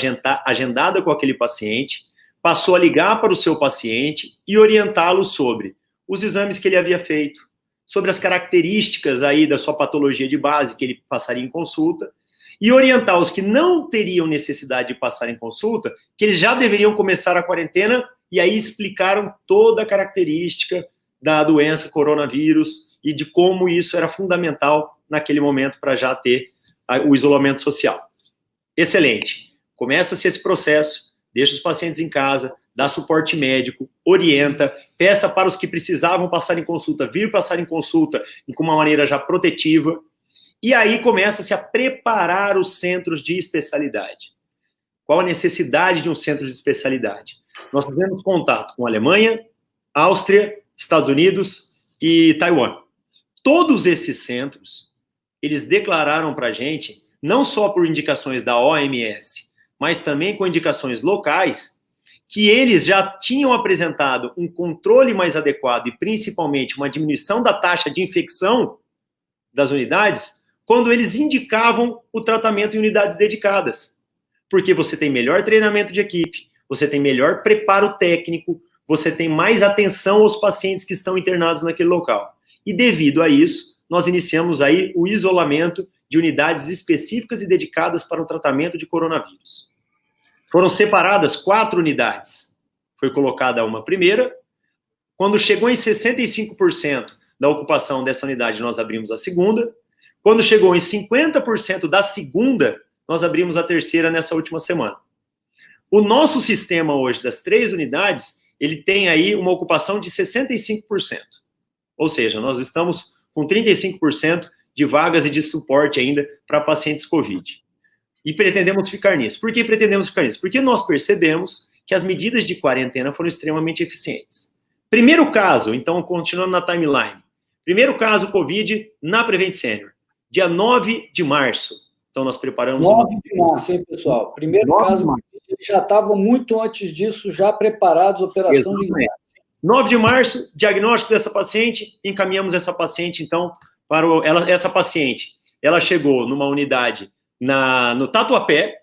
agendada com aquele paciente, passou a ligar para o seu paciente e orientá-lo sobre os exames que ele havia feito, sobre as características aí da sua patologia de base que ele passaria em consulta, e orientar os que não teriam necessidade de passar em consulta, que eles já deveriam começar a quarentena, e aí explicaram toda a característica da doença coronavírus e de como isso era fundamental naquele momento para já ter o isolamento social. Excelente. Começa-se esse processo, deixa os pacientes em casa, dá suporte médico, orienta, peça para os que precisavam passar em consulta, vir passar em consulta e com uma maneira já protetiva, e aí começa-se a preparar os centros de especialidade. Qual a necessidade de um centro de especialidade? Nós fizemos contato com a Alemanha, Áustria, Estados Unidos e Taiwan. Todos esses centros, eles declararam para a gente, não só por indicações da OMS, mas também com indicações locais, que eles já tinham apresentado um controle mais adequado e principalmente uma diminuição da taxa de infecção das unidades, quando eles indicavam o tratamento em unidades dedicadas. Porque você tem melhor treinamento de equipe, você tem melhor preparo técnico, você tem mais atenção aos pacientes que estão internados naquele local. E devido a isso, nós iniciamos aí o isolamento de unidades específicas e dedicadas para o tratamento de coronavírus. Foram separadas 4 unidades. Foi colocada uma primeira. Quando chegou em 65% da ocupação dessa unidade, nós abrimos a segunda. Quando chegou em 50% da segunda, nós abrimos a terceira nessa última semana. O nosso sistema hoje, das 3 unidades, ele tem aí uma ocupação de 65%. Ou seja, nós estamos com 35% de vagas e de suporte ainda para pacientes COVID. E pretendemos ficar nisso. Por que pretendemos ficar nisso? Porque nós percebemos que as medidas de quarentena foram extremamente eficientes. Primeiro caso, então, continuando na timeline. Primeiro caso COVID na Prevent Senior, dia 9 de março. Então, nós preparamos... 9 de março, hein, pessoal? Primeiro caso, eles já estavam muito antes disso, já preparados, operação de ingresso. 9 de março, diagnóstico dessa paciente, encaminhamos essa paciente, então, para essa paciente. Ela chegou numa unidade no Tatuapé,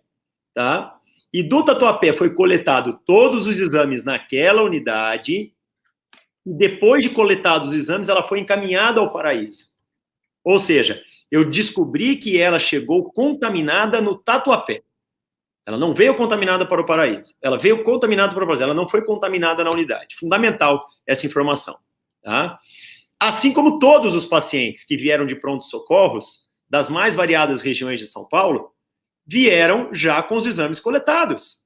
tá? E do Tatuapé foi coletado todos os exames naquela unidade, e depois de coletados os exames, ela foi encaminhada ao Paraíso. Ou seja, eu descobri que ela chegou contaminada no Tatuapé. Ela não veio contaminada para o Paraíso. Ela veio contaminada para o Paraíso. Ela não foi contaminada na unidade. Fundamental essa informação. Tá? Assim como todos os pacientes que vieram de pronto-socorros, das mais variadas regiões de São Paulo, vieram já com os exames coletados.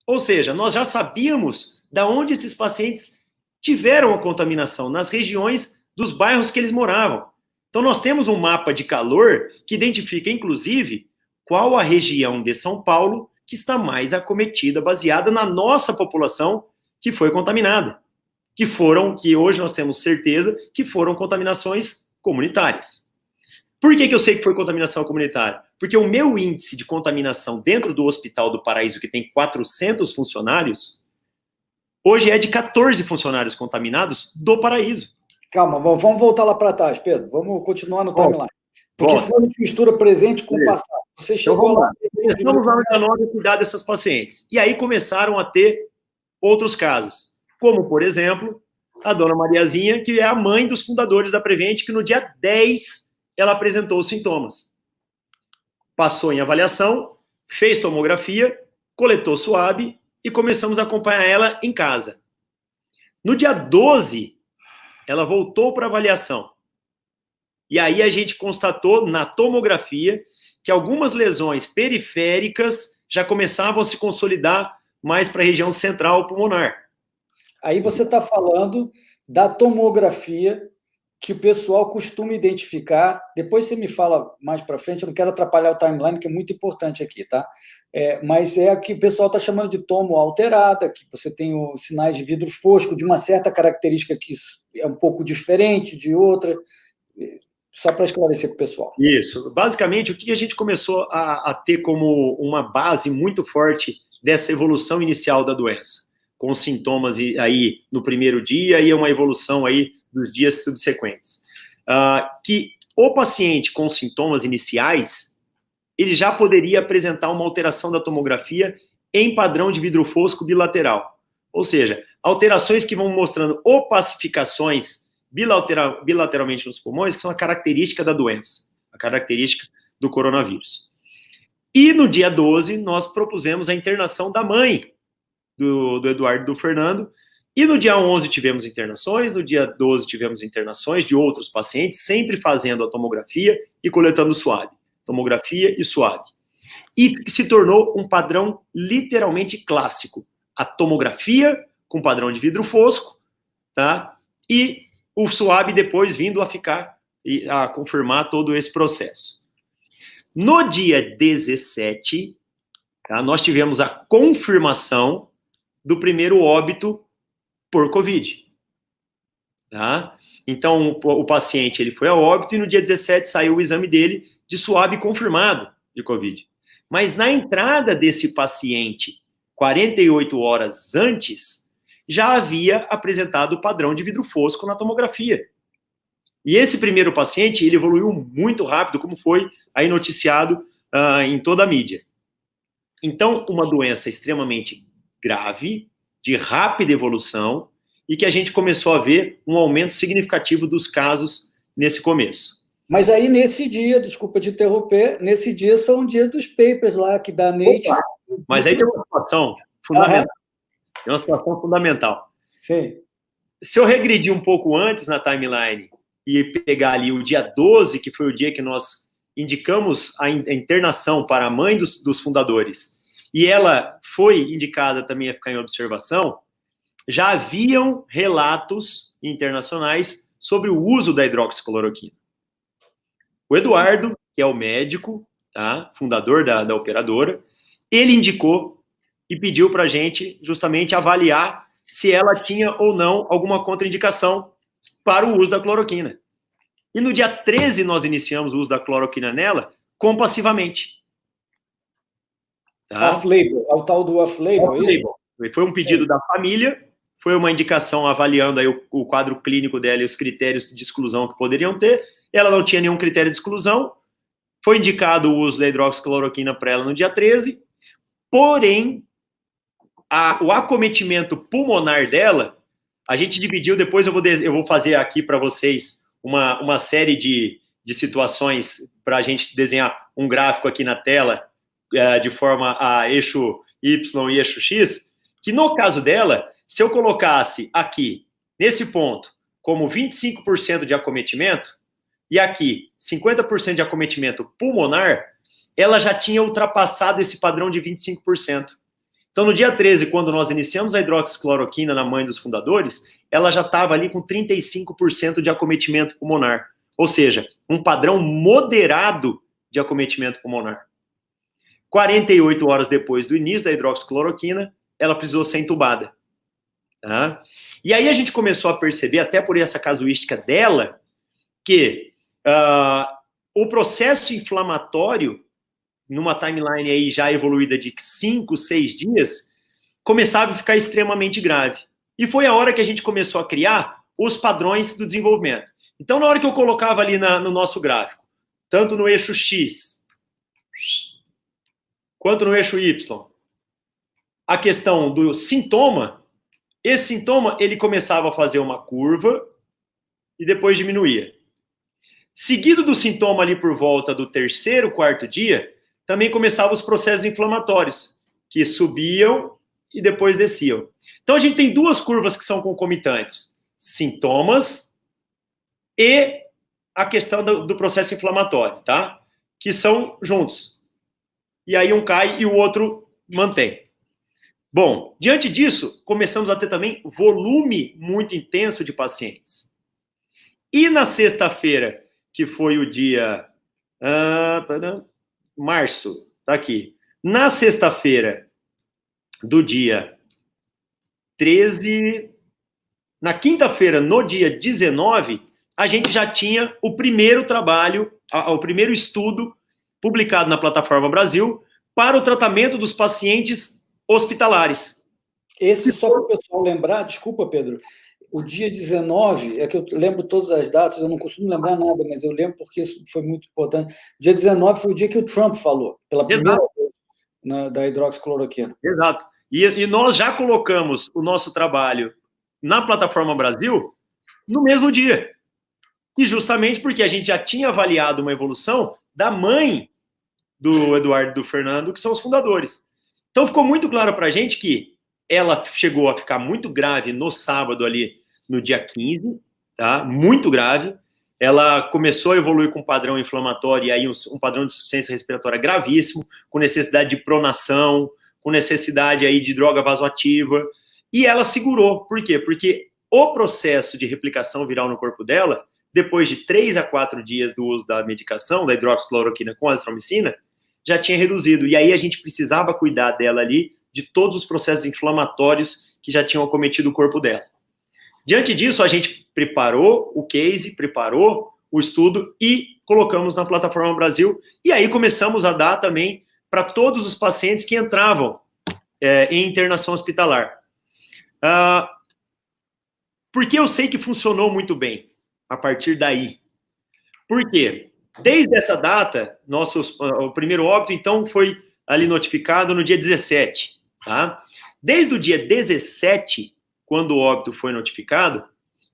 Ou seja, nós já sabíamos de onde esses pacientes tiveram a contaminação, nas regiões dos bairros que eles moravam. Então, nós temos um mapa de calor que identifica, inclusive, qual a região de São Paulo que está mais acometida, baseada na nossa população que foi contaminada. Que hoje nós temos certeza que foram contaminações comunitárias. Por que eu sei que foi contaminação comunitária? Porque o meu índice de contaminação dentro do Hospital do Paraíso, que tem 400 funcionários, hoje é de 14 funcionários contaminados do Paraíso. Calma, vamos voltar lá para trás, Pedro. Vamos continuar no timeline. Porque senão a gente mistura presente com passado. Você chegou lá. Começamos lá no dia 9 a cuidar dessas pacientes. E aí começaram a ter outros casos. Como, por exemplo, a dona Mariazinha, que é a mãe dos fundadores da Prevent, que no dia 10 ela apresentou os sintomas. Passou em avaliação, fez tomografia, coletou suave e começamos a acompanhar ela em casa. No dia 12, ela voltou para avaliação. E aí a gente constatou na tomografia que algumas lesões periféricas já começavam a se consolidar mais para a região central pulmonar. Aí você está falando da tomografia que o pessoal costuma identificar, depois você me fala mais para frente, eu não quero atrapalhar o timeline, que é muito importante aqui, tá? Mas é que o pessoal está chamando de tomo alterada, que você tem os sinais de vidro fosco, de uma certa característica que é um pouco diferente de outra, só para esclarecer para o pessoal. Isso. Basicamente, o que a gente começou a ter como uma base muito forte dessa evolução inicial da doença, com os sintomas aí no primeiro dia e uma evolução aí dos dias subsequentes. Que o paciente com sintomas iniciais, ele já poderia apresentar uma alteração da tomografia em padrão de vidro fosco bilateral. Ou seja, alterações que vão mostrando opacificações bilateralmente nos pulmões, que são a característica da doença, a característica do coronavírus. E no dia 12, nós propusemos a internação da mãe do Eduardo e do Fernando, e no dia 11 tivemos internações, no dia 12 tivemos internações de outros pacientes, sempre fazendo a tomografia e coletando suave. Tomografia e suave. E se tornou um padrão literalmente clássico. A tomografia com padrão de vidro fosco, tá? E o suave depois vindo a confirmar todo esse processo. No dia 17, tá, nós tivemos a confirmação do primeiro óbito por Covid. Tá? Então, o paciente ele foi a óbito e no dia 17 saiu o exame dele de suave confirmado de Covid. Mas na entrada desse paciente, 48 horas antes, já havia apresentado o padrão de vidro fosco na tomografia. E esse primeiro paciente, ele evoluiu muito rápido, como foi aí noticiado em toda a mídia. Então, uma doença extremamente grave, de rápida evolução, e que a gente começou a ver um aumento significativo dos casos nesse começo. Mas aí, nesse dia, desculpa te interromper, nesse dia são o dia dos papers lá, que dá Nature. Mas aí tem uma situação fundamental. Tem uma situação fundamental. Sim. Se eu regredir um pouco antes na timeline e pegar ali o dia 12, que foi o dia que nós indicamos a internação para a mãe dos fundadores, e ela foi indicada também a ficar em observação, já haviam relatos internacionais sobre o uso da hidroxicloroquina. O Eduardo, que é o médico, tá, fundador da operadora, ele indicou e pediu para a gente justamente avaliar se ela tinha ou não alguma contraindicação para o uso da cloroquina. E no dia 13 nós iniciamos o uso da cloroquina nela compassivamente. Tá? Off-label, ao tal do off-label, é isso? Foi um pedido da família, foi uma indicação avaliando aí o quadro clínico dela e os critérios de exclusão que poderiam ter. Ela não tinha nenhum critério de exclusão. Foi indicado o uso da hidroxicloroquina para ela no dia 13. Porém, o acometimento pulmonar dela, a gente dividiu, depois eu vou fazer aqui para vocês uma série de situações para a gente desenhar um gráfico aqui na tela de forma a eixo Y e eixo X, que no caso dela, se eu colocasse aqui, nesse ponto, como 25% de acometimento, e aqui 50% de acometimento pulmonar, ela já tinha ultrapassado esse padrão de 25%. Então, no dia 13, quando nós iniciamos a hidroxicloroquina na mãe dos fundadores, ela já estava ali com 35% de acometimento pulmonar. Ou seja, um padrão moderado de acometimento pulmonar. 48 horas depois do início da hidroxicloroquina, ela precisou ser entubada. Tá? E aí a gente começou a perceber, até por essa casuística dela, que o processo inflamatório, numa timeline aí já evoluída de 5, 6 dias, começava a ficar extremamente grave. E foi a hora que a gente começou a criar os padrões do desenvolvimento. Então, na hora que eu colocava ali no nosso gráfico, tanto no eixo X, quanto no eixo Y, a questão do sintoma, esse sintoma, ele começava a fazer uma curva e depois diminuía. Seguido do sintoma ali por volta do 3º, 4º dia, também começavam os processos inflamatórios, que subiam e depois desciam. Então, a gente tem duas curvas que são concomitantes. Sintomas e a questão do processo inflamatório, tá? Que são juntos. E aí um cai e o outro mantém. Bom, diante disso, começamos a ter também volume muito intenso de pacientes. E na sexta-feira, que foi o dia... março, tá aqui. Na sexta-feira do dia 13... Na quinta-feira, no dia 19, a gente já tinha o primeiro trabalho, o primeiro estudo publicado na Plataforma Brasil para o tratamento dos pacientes hospitalares. Esse, só para o pessoal lembrar, desculpa, Pedro, o dia 19, é que eu lembro todas as datas, eu não costumo lembrar nada, mas eu lembro porque isso foi muito importante. Dia 19 foi o dia que o Trump falou, pela primeira vez, da hidroxicloroquina. Exato. E nós já colocamos o nosso trabalho na Plataforma Brasil no mesmo dia. E justamente porque a gente já tinha avaliado uma evolução da mãe do Eduardo e do Fernando, que são os fundadores. Então ficou muito claro para a gente que ela chegou a ficar muito grave no sábado ali, no dia 15, tá? Muito grave. Ela começou a evoluir com um padrão inflamatório e aí um padrão de insuficiência respiratória gravíssimo, com necessidade de pronação, com necessidade aí de droga vasoativa. E ela segurou. Por quê? Porque o processo de replicação viral no corpo dela, depois de 3 a 4 dias do uso da medicação, da hidroxicloroquina com azitromicina, já tinha reduzido. E aí a gente precisava cuidar dela ali, de todos os processos inflamatórios que já tinham acometido o corpo dela. Diante disso, a gente preparou o case, preparou o estudo e colocamos na Plataforma Brasil. E aí começamos a dar também para todos os pacientes que entravam em internação hospitalar. Porque eu sei que funcionou muito bem a partir daí. Por quê? Desde essa data, o primeiro óbito, então, foi ali notificado no dia 17. Tá? Desde o dia 17, quando o óbito foi notificado,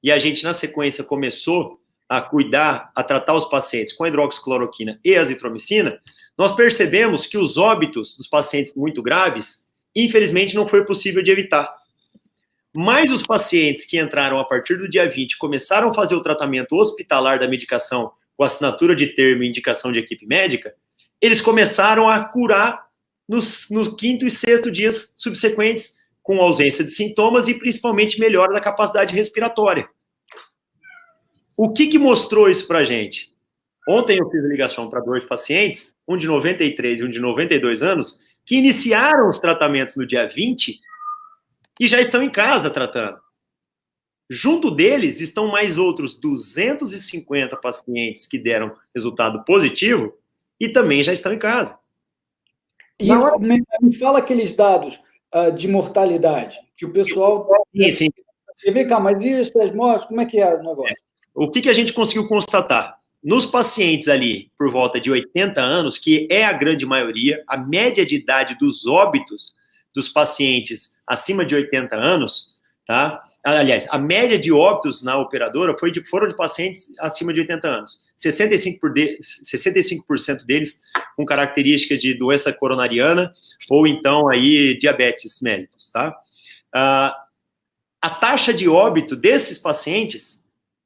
e a gente, na sequência, começou a cuidar, a tratar os pacientes com a hidroxicloroquina e azitromicina, nós percebemos que os óbitos dos pacientes muito graves, infelizmente, não foi possível de evitar. Mas os pacientes que entraram a partir do dia 20 começaram a fazer o tratamento hospitalar da medicação com assinatura de termo e indicação de equipe médica, eles começaram a curar no 5º e 6º dias subsequentes, com ausência de sintomas e principalmente melhora da capacidade respiratória. O que mostrou isso pra gente? Ontem eu fiz a ligação para 2 pacientes, um de 93 e um de 92 anos, que iniciaram os tratamentos no dia 20 e já estão em casa tratando. Junto deles estão mais outros 250 pacientes que deram resultado positivo e também já estão em casa. E me fala aqueles dados de mortalidade, que o pessoal... Sim. Vem cá, mas e as mortes, como é que é o negócio? O que a gente conseguiu constatar? Nos pacientes ali, por volta de 80 anos, que é a grande maioria, a média de idade dos óbitos dos pacientes acima de 80 anos, tá? Aliás, a média de óbitos na operadora foram de pacientes acima de 80 anos. 65% deles com características de doença coronariana ou então aí diabetes mellitus, tá? A taxa de óbito desses pacientes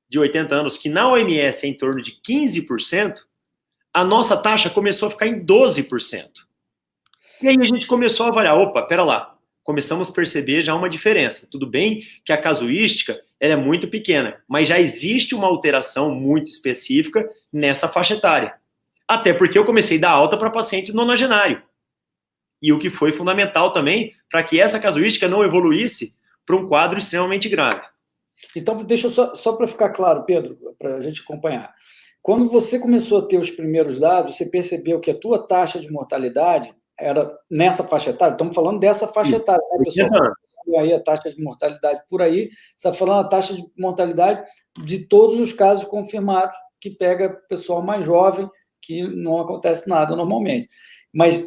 de 80 anos, que na OMS é em torno de 15%, a nossa taxa começou a ficar em 12%. E aí a gente começou a avaliar, opa, pera lá, começamos a perceber já uma diferença. Tudo bem que a casuística ela é muito pequena, mas já existe uma alteração muito específica nessa faixa etária. Até porque eu comecei a dar alta para paciente nonagenário. E o que foi fundamental também para que essa casuística não evoluísse para um quadro extremamente grave. Então, deixa eu só para ficar claro, Pedro, para a gente acompanhar. Quando você começou a ter os primeiros dados, você percebeu que a tua taxa de mortalidade era nessa faixa etária? Estamos falando dessa faixa etária, né, pessoal? Aí a taxa de mortalidade por aí, você está falando a taxa de mortalidade de todos os casos confirmados, que pega pessoal mais jovem, que não acontece nada normalmente. Mas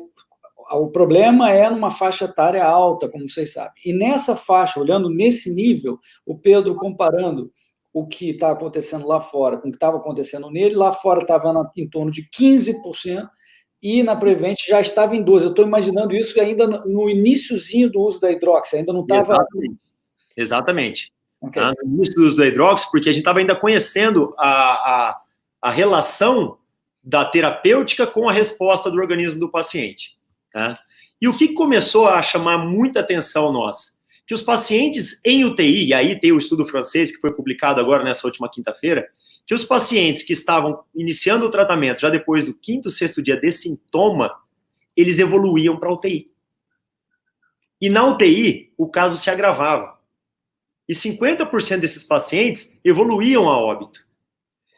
o problema é numa faixa etária alta, como vocês sabem. E nessa faixa, olhando nesse nível, o Pedro comparando o que está acontecendo lá fora com o que estava acontecendo nele, lá fora estava em torno de 15%, e na Prevent já estava em 12%. Eu estou imaginando isso ainda no iniciozinho do uso da hidroxi, ainda não estava... Exatamente. Okay. No início do uso da hidroxi, porque a gente estava ainda conhecendo a relação da terapêutica com a resposta do organismo do paciente. Tá? E o que começou a chamar muita atenção nossa? Que os pacientes em UTI, e aí tem o estudo francês que foi publicado agora nessa última quinta-feira, que os pacientes que estavam iniciando o tratamento já depois do 5º, 6º dia de sintoma, eles evoluíam para a UTI. E na UTI, o caso se agravava. E 50% desses pacientes evoluíam a óbito.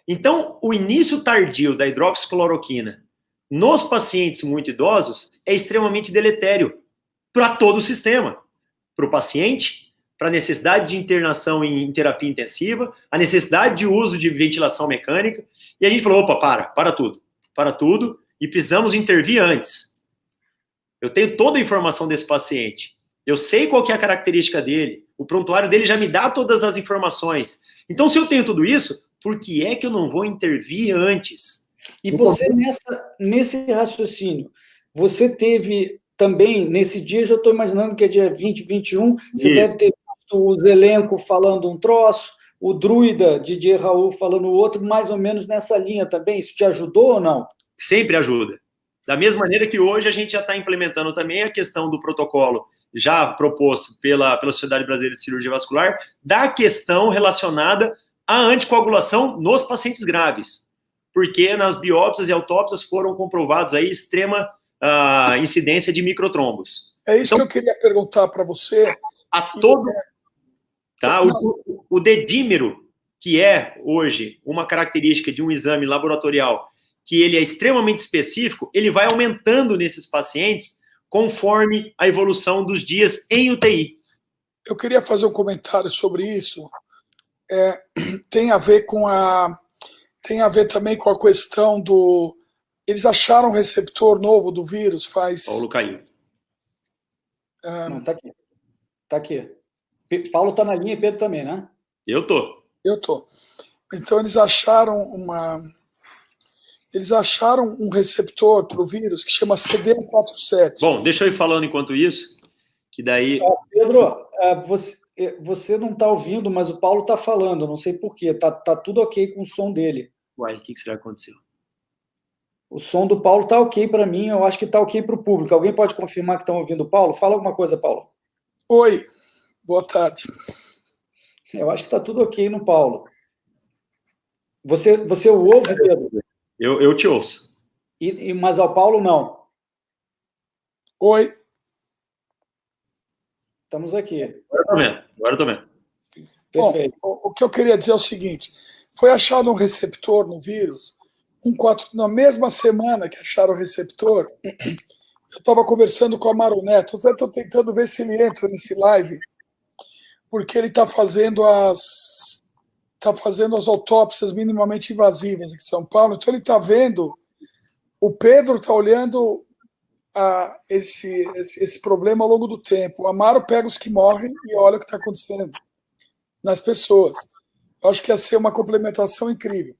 Então, o início tardio da hidroxicloroquina nos pacientes muito idosos é extremamente deletério para todo o sistema. Para o paciente, para a necessidade de internação em terapia intensiva, a necessidade de uso de ventilação mecânica. E a gente falou, opa, para tudo, e precisamos intervir antes. Eu tenho toda a informação desse paciente. Eu sei qual que é a característica dele. O prontuário dele já me dá todas as informações. Então, se eu tenho tudo isso, por que é que eu não vou intervir antes? E você, nesse raciocínio, você teve também, nesse dia, já estou imaginando que é dia 20, 21, você deve ter visto o Zelenko falando um troço, o Druida, Didier Raul, falando outro, mais ou menos nessa linha também. Isso te ajudou ou não? Sempre ajuda. Da mesma maneira que hoje a gente já está implementando também a questão do protocolo já proposto pela Sociedade Brasileira de Cirurgia Vascular, da questão relacionada à anticoagulação nos pacientes graves. Porque nas biópsias e autópsias foram comprovados aí extrema incidência de microtrombos. É isso então, que eu queria perguntar para você. O dedímero, que é hoje uma característica de um exame laboratorial, que ele é extremamente específico, ele vai aumentando nesses pacientes conforme a evolução dos dias em UTI. Eu queria fazer um comentário sobre isso. Tem a ver também com a questão do... Eles acharam um receptor novo do vírus faz... Paulo caiu. Não, tá aqui. Tá aqui. Paulo tá na linha e Pedro também, né? Eu tô. Então, eles acharam um receptor para o vírus que chama CD147. Bom, deixa eu ir falando enquanto isso, que daí... Pedro, você não está ouvindo, mas o Paulo está falando, não sei porquê, tá tudo ok com o som dele. Uai, o que será que aconteceu? O som do Paulo está ok para mim, eu acho que está ok para o público. Alguém pode confirmar que estão ouvindo o Paulo? Fala alguma coisa, Paulo. Oi, boa tarde. Eu acho que está tudo ok no Paulo. Você o ouve, Pedro? Eu te ouço. Mas ao Paulo, não. Oi. Estamos aqui. Agora eu estou vendo. Perfeito. Bom, o que eu queria dizer é o seguinte, foi achado um receptor no vírus, na mesma semana que acharam o receptor, eu estava conversando com o Amaro Neto, estou tentando ver se ele entra nesse live, porque ele está fazendo as autópsias minimamente invasivas aqui em São Paulo, então ele está vendo, o Pedro está olhando esse problema ao longo do tempo, o Amaro pega os que morrem e olha o que está acontecendo nas pessoas. Eu acho que ia ser uma complementação incrível.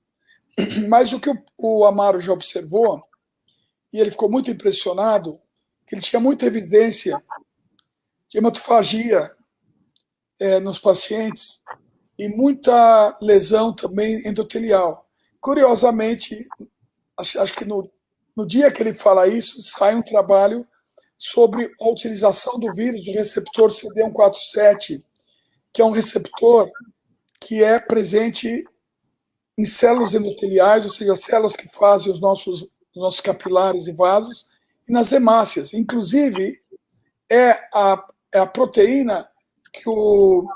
Mas o que o Amaro já observou, e ele ficou muito impressionado, que ele tinha muita evidência de hematofagia nos pacientes e muita lesão também endotelial. Curiosamente, acho que no dia que ele fala isso, sai um trabalho sobre a utilização do vírus, do receptor CD147, que é um receptor que é presente em células endoteliais, ou seja, células que fazem os nossos capilares e vasos, e nas hemácias. Inclusive, é a proteína que o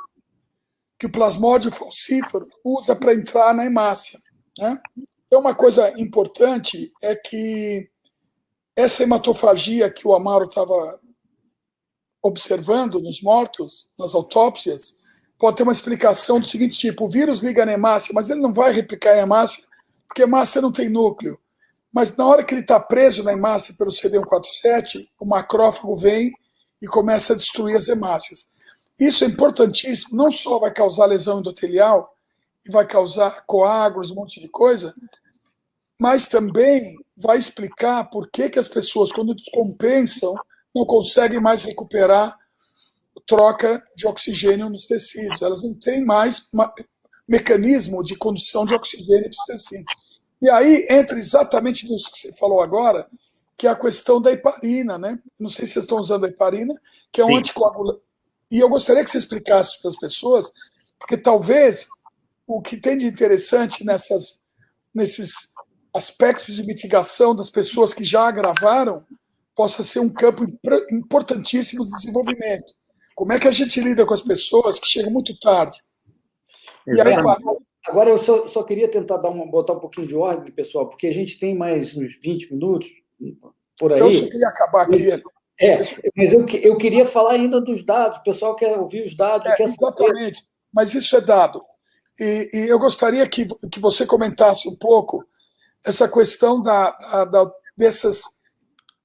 plasmódio falcífero usa para entrar na hemácia. Né? Então, uma coisa importante é que essa hematofagia que o Amaro estava observando nos mortos, nas autópsias, pode ter uma explicação do seguinte tipo, o vírus liga na hemácia, mas ele não vai replicar a hemácia, porque a hemácia não tem núcleo. Mas na hora que ele está preso na hemácia pelo CD147, o macrófago vem e começa a destruir as hemácias. Isso é importantíssimo, não só vai causar lesão endotelial, e vai causar coágulos, um monte de coisa, mas também vai explicar por que as pessoas, quando descompensam, não conseguem mais recuperar troca de oxigênio nos tecidos. Elas não têm mais mecanismo de condução de oxigênio para os tecidos. E aí entra exatamente nisso que você falou agora, que é a questão da heparina, né? Não sei se vocês estão usando a heparina, que é um anticoagulante. E eu gostaria que você explicasse para as pessoas, porque talvez o que tem de interessante nesses aspectos de mitigação das pessoas que já agravaram possa ser um campo importantíssimo de desenvolvimento. Como é que a gente lida com as pessoas que chegam muito tarde? E aí, agora eu só queria tentar botar um pouquinho de ordem, pessoal, porque a gente tem mais uns 20 minutos por aí. Então, eu só queria acabar aqui. Mas eu queria falar ainda dos dados, o pessoal quer ouvir os dados. Exatamente, mas isso é dado. E eu gostaria que você comentasse um pouco essa questão dessas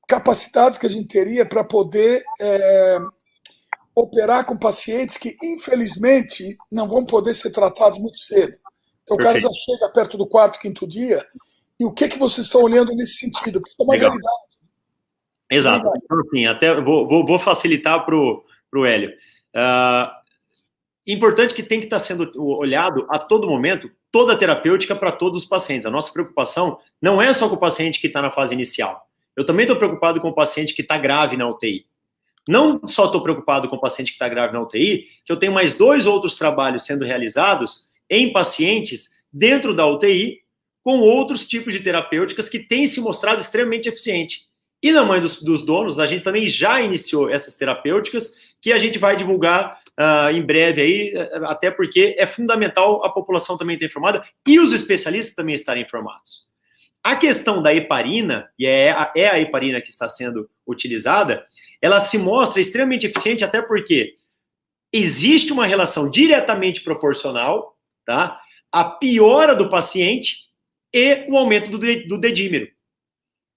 capacidades que a gente teria para poder operar com pacientes que, infelizmente, não vão poder ser tratados muito cedo. Então, o cara já chega perto do 4º, 5º dia, e o que vocês estão olhando nesse sentido? Porque isso é uma realidade. Exato. Então, assim, até vou facilitar para o Hélio. Importante que tem que estar sendo olhado a todo momento, toda a terapêutica para todos os pacientes. A nossa preocupação não é só com o paciente que está na fase inicial. Eu também estou preocupado com o paciente que está grave na UTI. Não só estou preocupado com o paciente que está grave na UTI, que eu tenho mais 2 outros trabalhos sendo realizados em pacientes dentro da UTI com outros tipos de terapêuticas que têm se mostrado extremamente eficiente. E na mãe dos donos, a gente também já iniciou essas terapêuticas que a gente vai divulgar em breve aí, até porque é fundamental a população também estar informada e os especialistas também estarem informados. A questão da heparina, e é a heparina que está sendo utilizada, ela se mostra extremamente eficiente até porque existe uma relação diretamente proporcional, tá? A piora do paciente e o aumento do dedímero.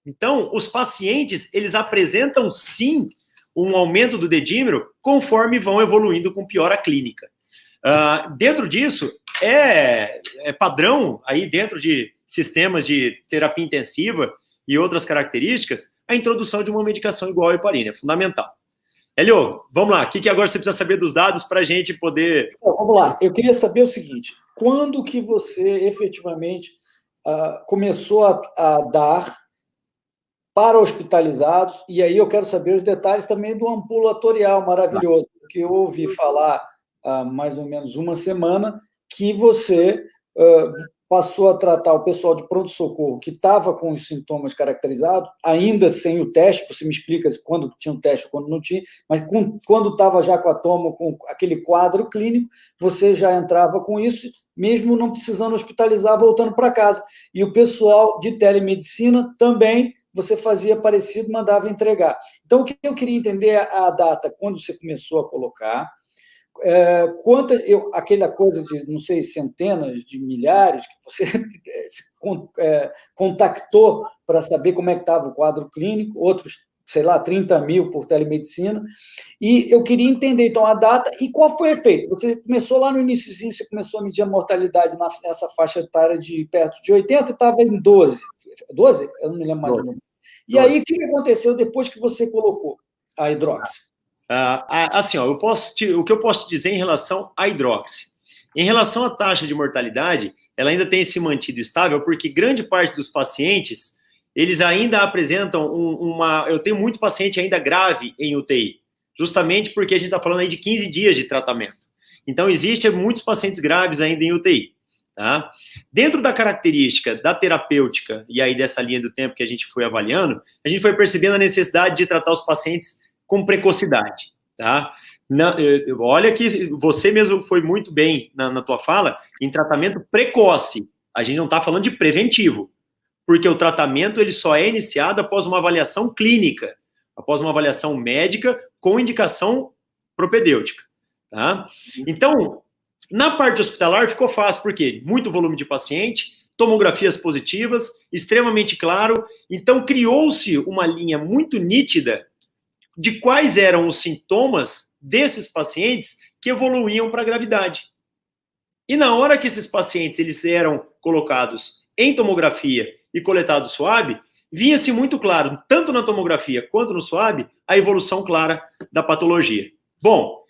Então, os pacientes, eles apresentam, sim, um aumento do dedímero conforme vão evoluindo com piora clínica. Dentro disso, é padrão, aí dentro de sistemas de terapia intensiva e outras características, a introdução de uma medicação igual a heparina, é fundamental. Hélio, vamos lá, o que agora você precisa saber dos dados para a gente poder... Vamos lá, eu queria saber o seguinte, quando que você efetivamente começou a dar para hospitalizados, e aí eu quero saber os detalhes também do ambulatorial maravilhoso, porque eu ouvi falar há mais ou menos uma semana que você passou a tratar o pessoal de pronto-socorro que estava com os sintomas caracterizados, ainda sem o teste, você me explica quando tinha um teste ou quando não tinha, mas quando estava já com a toma, com aquele quadro clínico, você já entrava com isso, mesmo não precisando hospitalizar, voltando para casa. E o pessoal de telemedicina também, você fazia parecido, mandava entregar. Então, o que eu queria entender é a data, quando você começou a colocar, aquela coisa de, não sei, centenas de milhares, que você contactou para saber como é que estava o quadro clínico, outros, sei lá, 30 mil por telemedicina, e eu queria entender, então, a data e qual foi o efeito. Você começou lá no iniciozinho, você começou a medir a mortalidade nessa faixa etária de perto de 80 e estava em 12. 12? Eu não me lembro mais o número. E aí, o que aconteceu depois que você colocou a hidroxi? Assim, ó, o que eu posso te dizer em relação à hidroxi? Em relação à taxa de mortalidade, ela ainda tem se mantido estável, porque grande parte dos pacientes, eles ainda apresentam eu tenho muito paciente ainda grave em UTI, justamente porque a gente está falando aí de 15 dias de tratamento. Então, existem muitos pacientes graves ainda em UTI. Tá? Dentro da característica da terapêutica, e aí dessa linha do tempo que a gente foi avaliando, a gente foi percebendo a necessidade de tratar os pacientes com precocidade. Tá? Olha que você mesmo foi muito bem na tua fala em tratamento precoce. A gente não está falando de preventivo, porque o tratamento ele só é iniciado após uma avaliação clínica, após uma avaliação médica com indicação propedêutica. Tá? Então, na parte hospitalar ficou fácil, porque muito volume de paciente, tomografias positivas, extremamente claro, então criou-se uma linha muito nítida de quais eram os sintomas desses pacientes que evoluíam para a gravidade. E na hora que esses pacientes eles eram colocados em tomografia e coletados SWAB, via-se muito claro, tanto na tomografia quanto no SWAB, a evolução clara da patologia. Bom,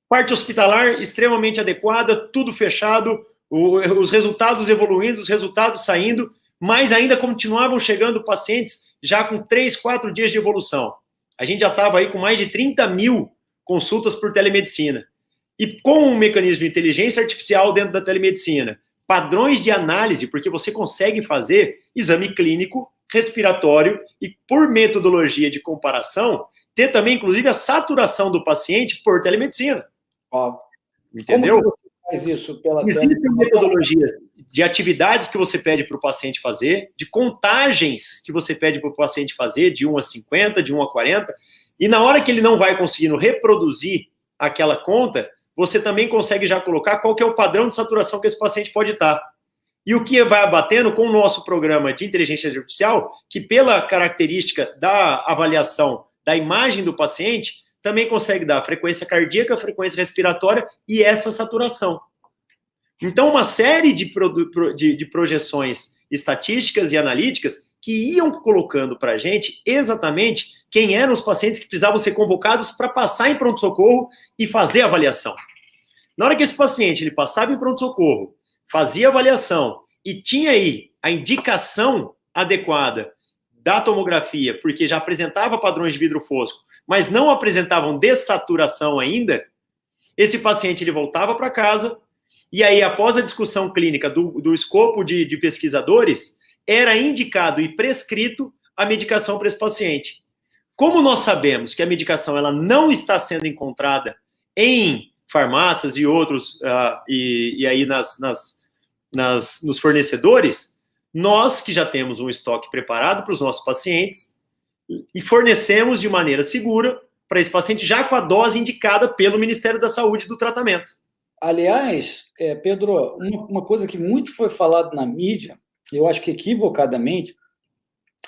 parte hospitalar extremamente adequada, tudo fechado, os resultados evoluindo, os resultados saindo, mas ainda continuavam chegando pacientes já com 3, 4 dias de evolução. A gente já estava aí com mais de 30 mil consultas por telemedicina. E com um mecanismo de inteligência artificial dentro da telemedicina, padrões de análise, porque você consegue fazer exame clínico, respiratório e, por metodologia de comparação, ter também, inclusive, a saturação do paciente por telemedicina. Ó, entendeu? Como que você faz isso pela Existem metodologias de atividades que você pede para o paciente fazer, de contagens que você pede para o paciente fazer, de 1 a 50, de 1 a 40, e na hora que ele não vai conseguindo reproduzir aquela conta, você também consegue já colocar qual que é o padrão de saturação que esse paciente pode estar. E o que vai abatendo com o nosso programa de inteligência artificial, que pela característica da avaliação da imagem do paciente, também consegue dar frequência cardíaca, frequência respiratória e essa saturação. Então, uma série de projeções estatísticas e analíticas que iam colocando para a gente exatamente quem eram os pacientes que precisavam ser convocados para passar em pronto-socorro e fazer a avaliação. Na hora que esse paciente ele passava em pronto-socorro, fazia a avaliação e tinha aí a indicação adequada da tomografia, porque já apresentava padrões de vidro fosco, mas não apresentavam dessaturação ainda, esse paciente ele voltava para casa e aí, após a discussão clínica do escopo de pesquisadores, era indicado e prescrito a medicação para esse paciente. Como nós sabemos que a medicação ela não está sendo encontrada em farmácias e outros, e aí nos fornecedores, nós que já temos um estoque preparado para os nossos pacientes e fornecemos de maneira segura para esse paciente já com a dose indicada pelo Ministério da Saúde do tratamento. Aliás, Pedro, uma coisa que muito foi falado na mídia, eu acho que equivocadamente,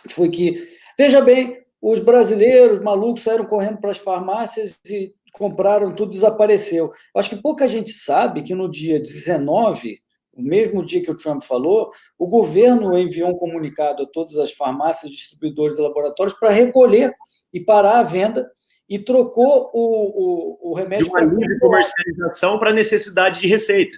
foi que, veja bem, os brasileiros malucos saíram correndo para as farmácias e compraram, tudo desapareceu. Eu acho que pouca gente sabe que no dia 19, o mesmo dia que o Trump falou, o governo enviou um comunicado a todas as farmácias, distribuidores e laboratórios para recolher e parar a venda e trocou o remédio para livre comercialização para necessidade de receita.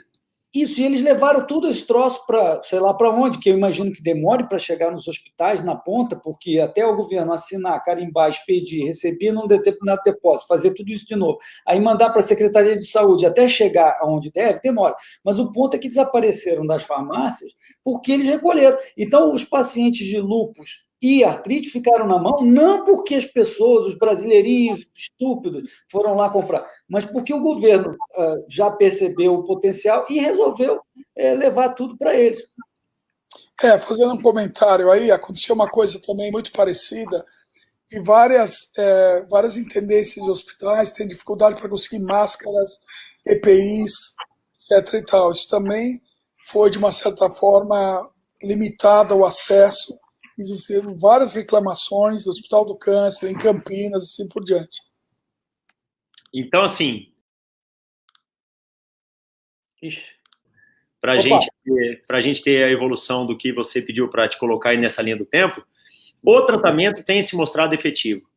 Isso, e eles levaram tudo esse troço para, sei lá para onde, que eu imagino que demore para chegar nos hospitais, na ponta, porque até o governo assinar, carimbar, expedir, receber num determinado depósito, fazer tudo isso de novo, aí mandar para a Secretaria de Saúde até chegar aonde deve, demora. Mas o ponto é que desapareceram das farmácias porque eles recolheram. Então, os pacientes de lúpus e artrite ficaram na mão, não porque as pessoas, os brasileirinhos estúpidos, foram lá comprar, mas porque o governo já percebeu o potencial e resolveu levar tudo para eles. Fazendo um comentário aí, aconteceu uma coisa também muito parecida, que várias intendências de hospitais têm dificuldade para conseguir máscaras, EPIs, etc. e tal. Isso também foi, de uma certa forma, limitado ao acesso. Existiram várias reclamações do Hospital do Câncer, em Campinas, assim por diante. Então, assim, para a gente ter a evolução do que você pediu para te colocar aí nessa linha do tempo, o tratamento tem se mostrado efetivo.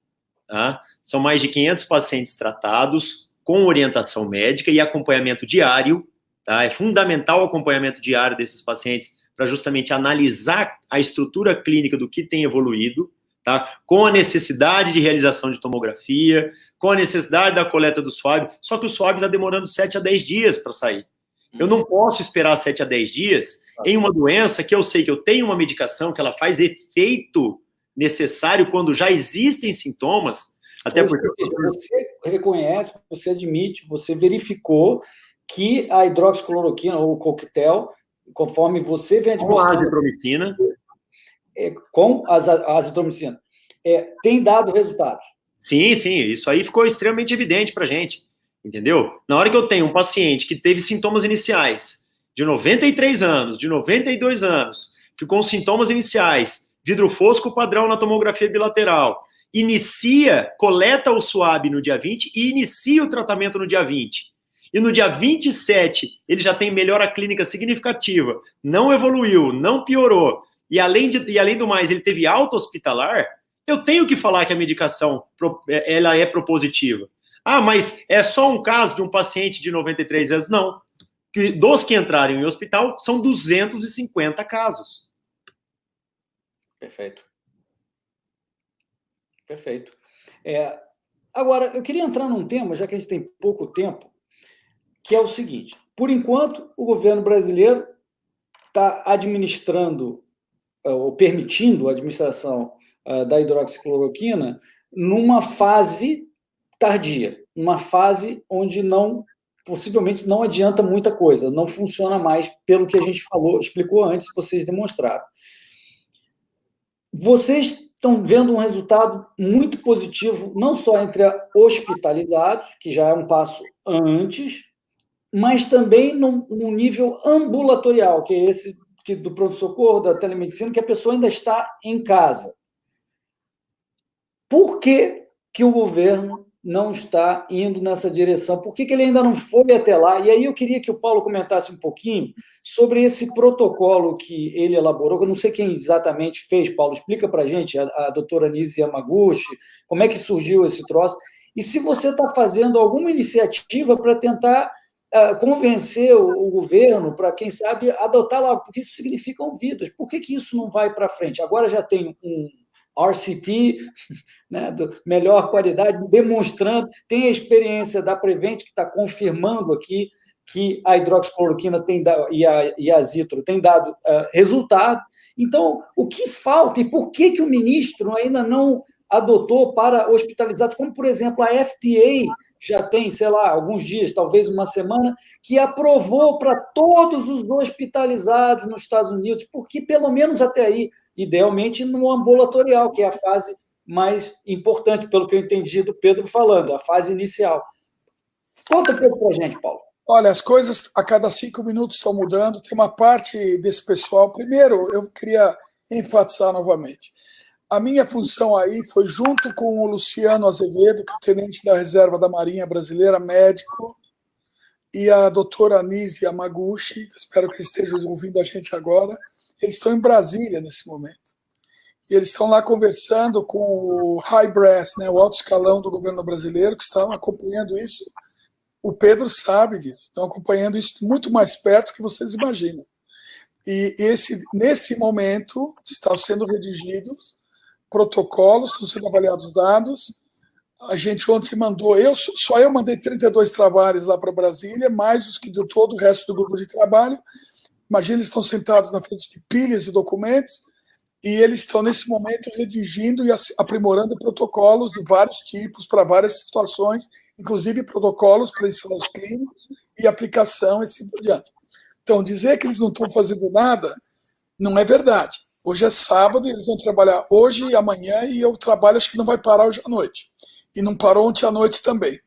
Tá? São mais de 500 pacientes tratados com orientação médica e acompanhamento diário. Tá? É fundamental o acompanhamento diário desses pacientes para justamente analisar a estrutura clínica do que tem evoluído, tá? Com a necessidade de realização de tomografia, com a necessidade da coleta do swab, só que o swab está demorando 7 a 10 dias para sair. Eu não posso esperar 7 a 10 dias em uma doença que eu sei que eu tenho uma medicação que ela faz efeito necessário quando já existem sintomas, até porque... Você reconhece, você admite, você verificou que a hidroxicloroquina ou o coquetel, conforme você vem administrando... Com a azitromicina. Com a azitromicina. Tem dado resultados. Sim, isso aí ficou extremamente evidente para a gente, entendeu? Na hora que eu tenho um paciente que teve sintomas iniciais de 93 anos, de 92 anos, que com sintomas iniciais, vidro fosco padrão na tomografia bilateral, coleta o swab no dia 20 e inicia o tratamento no dia 20. E no dia 27, ele já tem melhora clínica significativa, não evoluiu, não piorou, e além do mais, ele teve alta hospitalar, eu tenho que falar que a medicação ela é propositiva. Ah, mas é só um caso de um paciente de 93 anos? Não. Dos que entraram em hospital, são 250 casos. Perfeito. Agora, eu queria entrar num tema, já que a gente tem pouco tempo. que é o seguinte: por enquanto, o governo brasileiro está administrando, ou permitindo a administração da hidroxicloroquina numa fase tardia, uma fase onde possivelmente não adianta muita coisa, não funciona mais pelo que a gente explicou antes, vocês demonstraram. Vocês estão vendo um resultado muito positivo, não só entre hospitalizados, que já é um passo antes, mas também no nível ambulatorial, que é esse do pronto-socorro, da telemedicina, que a pessoa ainda está em casa. Por que o governo não está indo nessa direção? Por que ele ainda não foi até lá? E aí eu queria que o Paulo comentasse um pouquinho sobre esse protocolo que ele elaborou, que eu não sei quem exatamente fez, Paulo, explica para a gente, a doutora Nise Yamaguchi, como é que surgiu esse troço, e se você está fazendo alguma iniciativa para tentar convencer o governo para, quem sabe, adotar lá, porque isso significam vidas. Por que isso não vai para frente? Agora já tem um RCT, né, de melhor qualidade, demonstrando, tem a experiência da Prevent, que está confirmando aqui que a hidroxicloroquina e a Zitro tem dado resultado. Então, o que falta e por que o ministro ainda não adotou para hospitalizados, como, por exemplo, a FDA já tem, sei lá, alguns dias, talvez uma semana, que aprovou para todos os hospitalizados nos Estados Unidos, porque pelo menos até aí, idealmente no ambulatorial, que é a fase mais importante, pelo que eu entendi do Pedro falando, a fase inicial. Conta um pouco para a gente, Paulo. Olha, as coisas a cada 5 minutos estão mudando. Tem uma parte desse pessoal. Primeiro, eu queria enfatizar novamente. A minha função aí foi, junto com o Luciano Azevedo, que é o tenente da reserva da Marinha Brasileira, médico, e a doutora Nise Yamaguchi, espero que eles estejam ouvindo a gente agora. Eles estão em Brasília nesse momento. E eles estão lá conversando com o high brass, né, o alto escalão do governo brasileiro, que estão acompanhando isso. O Pedro sabe disso, estão acompanhando isso muito mais perto do que vocês imaginam. E nesse momento estão sendo redigidos protocolos, estão sendo avaliados dados. A gente ontem mandou, só eu mandei 32 trabalhos lá para Brasília, mais os que de todo o resto do grupo de trabalho. Imagina, eles estão sentados na frente de pilhas de documentos e eles estão, nesse momento, redigindo e aprimorando protocolos de vários tipos para várias situações, inclusive protocolos para ensaios clínicos e aplicação e assim por diante. Então, dizer que eles não estão fazendo nada não é verdade. Hoje é sábado e eles vão trabalhar hoje e amanhã, e eu trabalho, acho que não vai parar hoje à noite. E não parou ontem à noite também.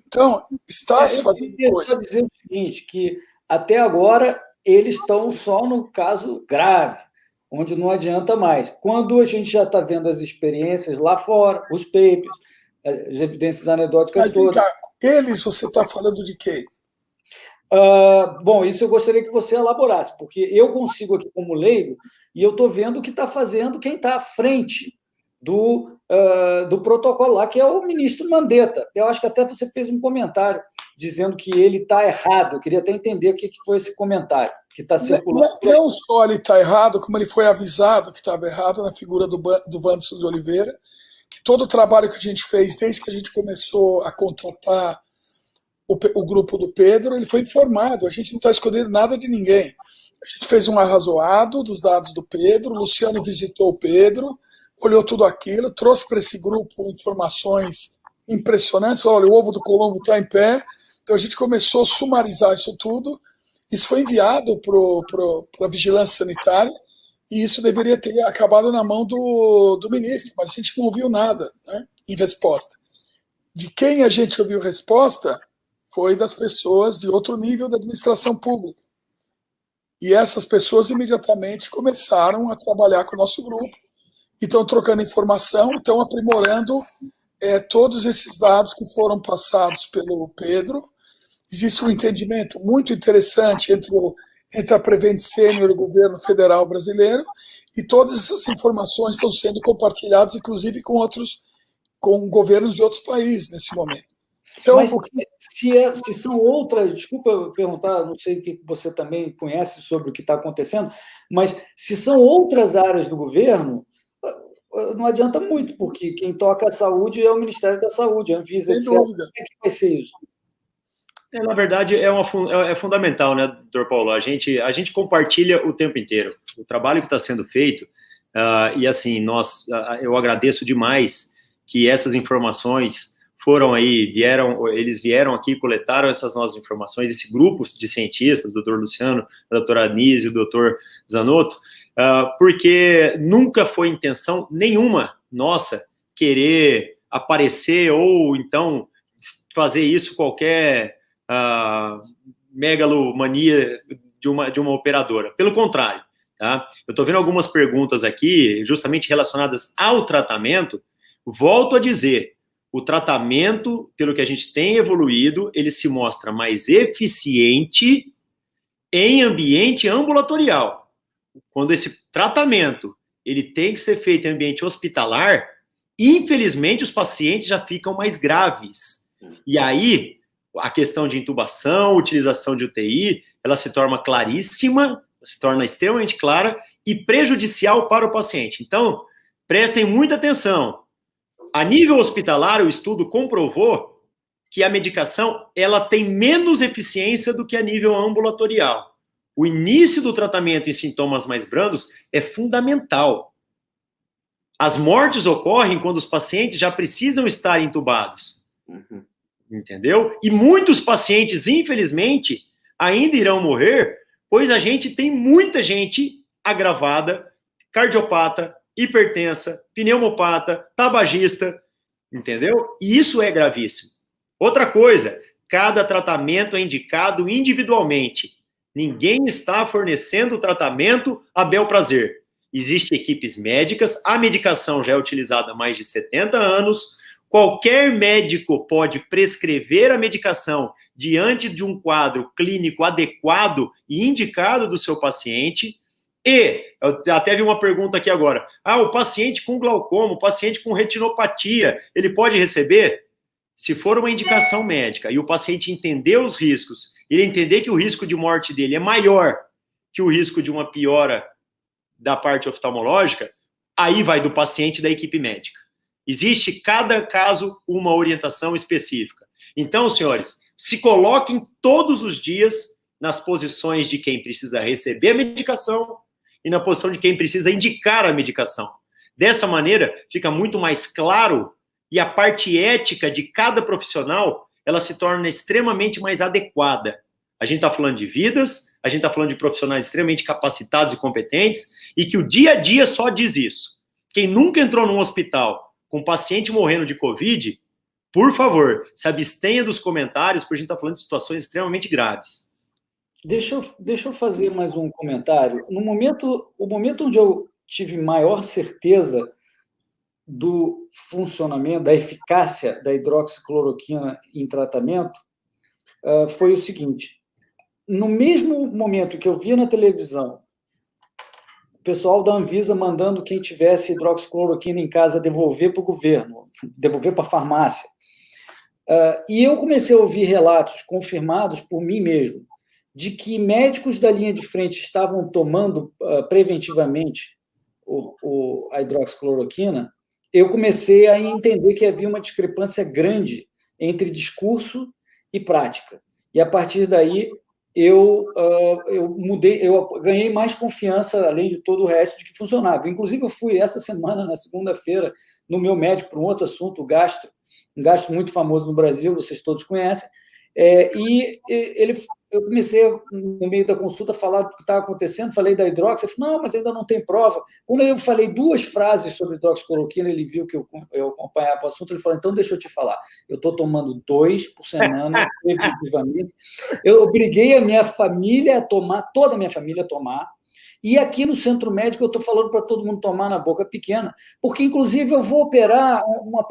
Então, está se fazendo coisa. Eu queria dizer o seguinte, que até agora eles estão só no caso grave, onde não adianta mais. Quando a gente já está vendo as experiências lá fora, os papers, as evidências anedóticas todas. Mas, eles, você está falando de quem? Bom, isso eu gostaria que você elaborasse, porque eu consigo aqui como leigo, e eu estou vendo o que está fazendo quem está à frente do protocolo lá, que é o ministro Mandetta. Eu acho que até você fez um comentário dizendo que ele está errado. Eu queria até entender o que foi esse comentário que está circulando. Não só ele está errado, como ele foi avisado que estava errado na figura do Wanderson de Oliveira, que todo o trabalho que a gente fez, desde que a gente começou a contratar o grupo do Pedro, ele foi informado. A gente não está escondendo nada de ninguém. A gente fez um arrazoado dos dados do Pedro, o Luciano visitou o Pedro, olhou tudo aquilo, trouxe para esse grupo informações impressionantes, falou: olha, o ovo do Colombo está em pé. Então a gente começou a sumarizar isso tudo. Isso foi enviado para a Vigilância Sanitária, e isso deveria ter acabado na mão do ministro, mas a gente não ouviu nada, né, em resposta. De quem a gente ouviu resposta foi das pessoas de outro nível da administração pública. E essas pessoas imediatamente começaram a trabalhar com o nosso grupo, e estão trocando informação, estão aprimorando todos esses dados que foram passados pelo Pedro. Existe um entendimento muito interessante entre a Prevent Senior e o governo federal brasileiro, e todas essas informações estão sendo compartilhadas, inclusive com governos de outros países nesse momento. Então, mas se são outras, desculpa eu perguntar, não sei o que você também conhece sobre o que está acontecendo, mas se são outras áreas do governo, não adianta muito, porque quem toca a saúde é o Ministério da Saúde, a Anvisa, etc. Como é que vai ser isso? Na verdade, é fundamental, né, doutor Paulo? A gente compartilha o tempo inteiro o trabalho que está sendo feito, e assim, eu agradeço demais que essas informações eles vieram aqui, coletaram essas nossas informações, esse grupo de cientistas, o doutor Luciano, a doutora Anísio, o doutor Zanotto, porque nunca foi intenção nenhuma nossa querer aparecer ou então fazer isso qualquer megalomania de uma operadora. Pelo contrário, tá? Eu estou vendo algumas perguntas aqui, justamente relacionadas ao tratamento. Volto a dizer, o tratamento, pelo que a gente tem evoluído, ele se mostra mais eficiente em ambiente ambulatorial. Quando esse tratamento ele tem que ser feito em ambiente hospitalar, infelizmente os pacientes já ficam mais graves. E aí, a questão de intubação, utilização de UTI, ela se torna claríssima, se torna extremamente clara e prejudicial para o paciente. Então, prestem muita atenção. A nível hospitalar, o estudo comprovou que a medicação ela tem menos eficiência do que a nível ambulatorial. O início do tratamento em sintomas mais brandos é fundamental. As mortes ocorrem quando os pacientes já precisam estar entubados. Uhum. Entendeu? E muitos pacientes, infelizmente, ainda irão morrer, pois a gente tem muita gente agravada, cardiopata, hipertensa, pneumopata, tabagista, entendeu? E isso é gravíssimo. Outra coisa, cada tratamento é indicado individualmente. Ninguém está fornecendo tratamento a bel prazer. Existem equipes médicas, a medicação já é utilizada há mais de 70 anos, qualquer médico pode prescrever a medicação diante de um quadro clínico adequado e indicado do seu paciente. E, eu até vi uma pergunta aqui agora, o paciente com glaucoma, o paciente com retinopatia, ele pode receber? Se for uma indicação médica e o paciente entender os riscos, ele entender que o risco de morte dele é maior que o risco de uma piora da parte oftalmológica, aí vai do paciente e da equipe médica. Existe, cada caso, uma orientação específica. Então, senhores, se coloquem todos os dias nas posições de quem precisa receber a medicação e na posição de quem precisa indicar a medicação. Dessa maneira, fica muito mais claro e a parte ética de cada profissional, ela se torna extremamente mais adequada. A gente está falando de vidas, a gente está falando de profissionais extremamente capacitados e competentes e que o dia a dia só diz isso. Quem nunca entrou num hospital com um paciente morrendo de Covid, por favor, se abstenha dos comentários, porque a gente está falando de situações extremamente graves. Deixa eu fazer mais um comentário. O momento onde eu tive maior certeza do funcionamento, da eficácia da hidroxicloroquina em tratamento, foi o seguinte. No mesmo momento que eu via na televisão o pessoal da Anvisa mandando quem tivesse hidroxicloroquina em casa devolver para o governo, devolver para a farmácia, e eu comecei a ouvir relatos confirmados por mim mesmo de que médicos da linha de frente estavam tomando preventivamente a hidroxicloroquina, eu comecei a entender que havia uma discrepância grande entre discurso e prática. E, a partir daí, eu ganhei mais confiança, além de todo o resto, de que funcionava. Inclusive, eu fui essa semana, na segunda-feira, no meu médico, para um outro assunto, o gastro, um gastro muito famoso no Brasil, vocês todos conhecem, eu comecei, no meio da consulta, a falar do que estava acontecendo, falei da hidrox, ele falou, não, mas ainda não tem prova. Quando eu falei 2 frases sobre hidroxicloroquina, ele viu que eu acompanhava o assunto, ele falou, então deixa eu te falar, eu estou tomando 2 por semana, preventivamente, eu obriguei a minha família a tomar, toda a minha família a tomar, e aqui no centro médico eu estou falando para todo mundo tomar na boca pequena, porque, inclusive, eu vou operar uma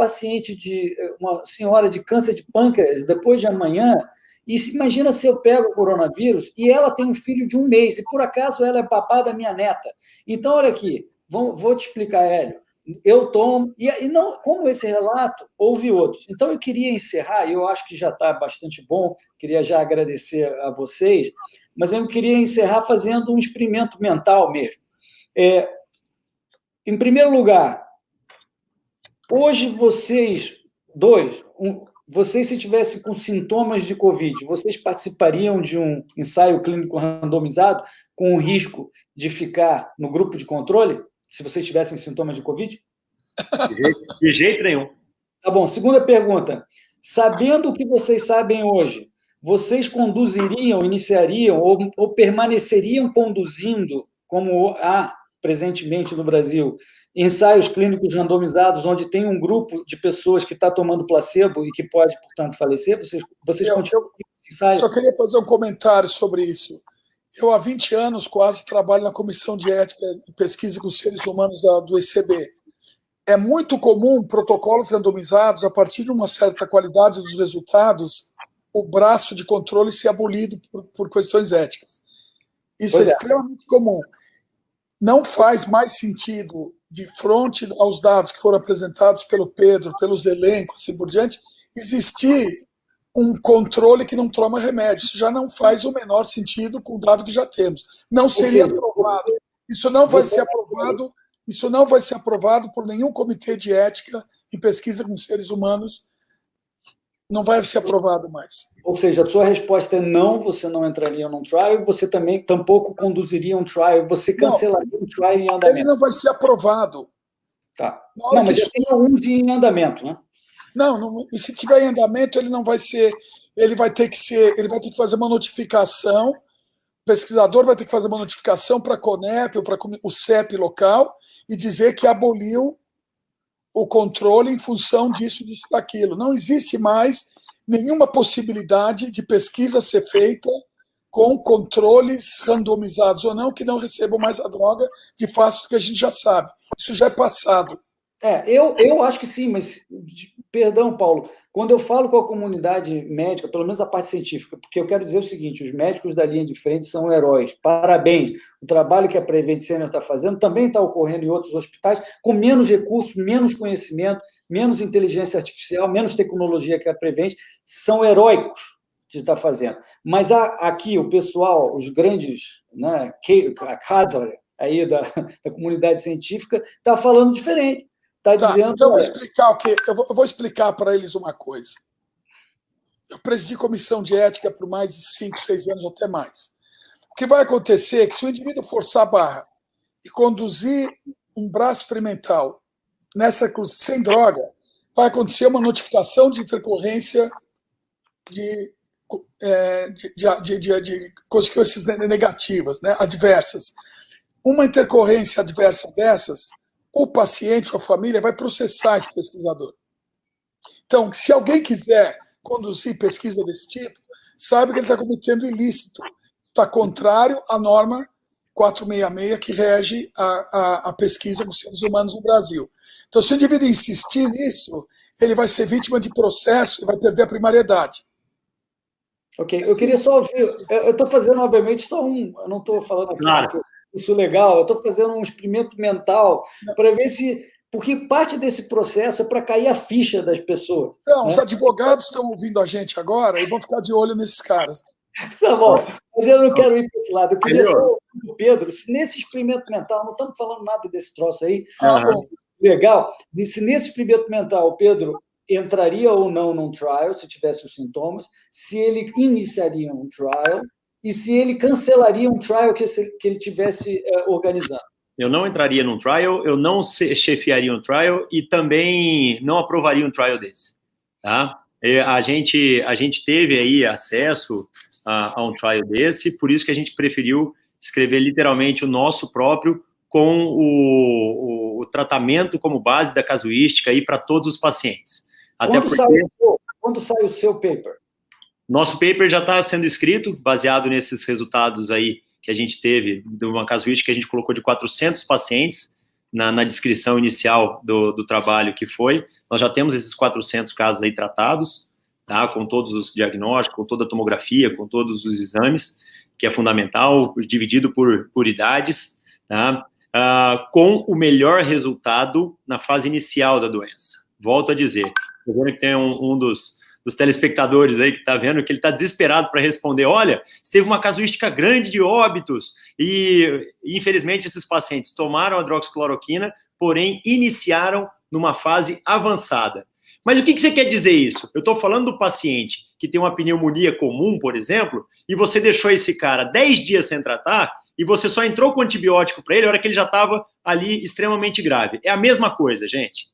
uma senhora de câncer de pâncreas depois de amanhã. E imagina se eu pego o coronavírus e ela tem um filho de 1 mês, e por acaso ela é babá da minha neta. Então, olha aqui, vou te explicar, Hélio. Eu tomo, e não, como esse relato, houve outros. Então, eu queria encerrar, e eu acho que já está bastante bom, queria já agradecer a vocês, mas eu queria encerrar fazendo um experimento mental mesmo. Em primeiro lugar, hoje vocês dois, vocês, se tivessem com sintomas de Covid, vocês participariam de um ensaio clínico randomizado com o risco de ficar no grupo de controle, se vocês tivessem sintomas de Covid? De jeito nenhum. Tá bom. Segunda pergunta. Sabendo o que vocês sabem hoje, vocês conduziriam, iniciariam ou permaneceriam conduzindo, como há presentemente no Brasil, ensaios clínicos randomizados, onde tem um grupo de pessoas que está tomando placebo e que pode, portanto, falecer? Vocês continuam esse ensaio? Só queria fazer um comentário sobre isso. Eu, há 20 anos, quase, trabalho na Comissão de Ética e Pesquisa com Seres Humanos do ECB. É muito comum protocolos randomizados, a partir de uma certa qualidade dos resultados, o braço de controle ser abolido por questões éticas. Isso é extremamente comum. Não faz mais sentido, de frente aos dados que foram apresentados pelo Pedro, pelos elencos, assim por diante, existir um controle que não toma remédio. Isso já não faz o menor sentido com o dado que já temos. Não seria aprovado. Isso não vai ser aprovado. Isso não vai ser aprovado por nenhum comitê de ética em pesquisa com seres humanos. Não vai ser aprovado mais. Ou seja, a sua resposta é não, você não entraria num trial, e você também tampouco conduziria um trial, você cancelaria um trial em andamento. Ele não vai ser aprovado. Tá. Não, mas já tem alguns em andamento, né? Não, e se tiver em andamento, ele não vai ser, ele vai ter que fazer uma notificação, o pesquisador vai ter que fazer uma notificação para a CONEP ou para o CEP local e dizer que aboliu o controle em função disso, daquilo. Não existe mais nenhuma possibilidade de pesquisa ser feita com controles randomizados ou não, que não recebam mais a droga de fácil do que a gente já sabe. Isso já é passado. Eu acho que sim, mas, perdão, Paulo, quando eu falo com a comunidade médica, pelo menos a parte científica, porque eu quero dizer o seguinte, os médicos da linha de frente são heróis, parabéns, o trabalho que a Prevent Senior está fazendo também está ocorrendo em outros hospitais, com menos recursos, menos conhecimento, menos inteligência artificial, menos tecnologia que a Prevent, são heróicos de estar fazendo. Mas aqui o pessoal, os grandes, né, a cadre aí da comunidade científica, está falando diferente. Dizendo, então eu vou explicar o quê? Eu vou explicar para eles uma coisa. Eu presidi comissão de ética por mais de 5, 6 anos, ou até mais. O que vai acontecer é que, se o indivíduo forçar a barra e conduzir um braço experimental nessa cruz sem droga, vai acontecer uma notificação de intercorrência de consequências negativas, né, adversas. Uma intercorrência adversa dessas, o paciente ou a família vai processar esse pesquisador. Então, se alguém quiser conduzir pesquisa desse tipo, sabe que ele está cometendo ilícito. Está contrário à norma 466 que rege a pesquisa com seres humanos no Brasil. Então, se o indivíduo insistir nisso, ele vai ser vítima de processo e vai perder a primariedade. Ok, eu queria só ouvir. Eu estou fazendo, obviamente, só eu não estou falando aqui. Claro. Isso é legal, eu estou fazendo um experimento mental para ver se... Porque parte desse processo é para cair a ficha das pessoas. Não, os advogados estão ouvindo a gente agora e vão ficar de olho nesses caras. Tá bom, mas eu não quero ir para esse lado. Eu queria só ouvir do Pedro, se nesse experimento mental, não estamos falando nada desse troço aí, legal, se nesse experimento mental o Pedro entraria ou não num trial, se tivesse os sintomas, se ele iniciaria um trial, e se ele cancelaria um trial que ele tivesse organizando. Eu não entraria num trial, eu não chefiaria um trial e também não aprovaria um trial desse. Tá? A gente teve aí acesso a um trial desse, por isso que a gente preferiu escrever literalmente o nosso próprio com o tratamento como base da casuística aí para todos os pacientes. Até quando sai o seu paper? Nosso paper já está sendo escrito, baseado nesses resultados aí que a gente teve, de uma casuística que a gente colocou de 400 pacientes na descrição inicial do trabalho que foi. Nós já temos esses 400 casos aí tratados, tá, com todos os diagnósticos, com toda a tomografia, com todos os exames, que é fundamental, dividido por idades, tá, com o melhor resultado na fase inicial da doença. Volto a dizer, estou vendo que tem um dos telespectadores aí que está vendo, que ele está desesperado para responder, olha, teve uma casuística grande de óbitos e, infelizmente, esses pacientes tomaram a hidroxicloroquina, porém, iniciaram numa fase avançada. Mas o que você quer dizer isso? Eu estou falando do paciente que tem uma pneumonia comum, por exemplo, e você deixou esse cara 10 dias sem tratar e você só entrou com antibiótico para ele na hora que ele já estava ali extremamente grave. É a mesma coisa, gente.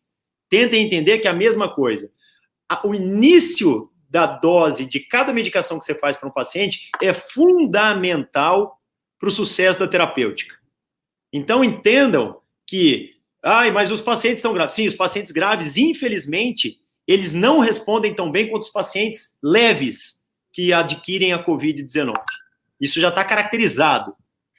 Tentem entender que é a mesma coisa. O início da dose de cada medicação que você faz para um paciente é fundamental para o sucesso da terapêutica. Então, entendam que, mas os pacientes estão graves. Sim, os pacientes graves, infelizmente, eles não respondem tão bem quanto os pacientes leves que adquirem a Covid-19. Isso já está caracterizado.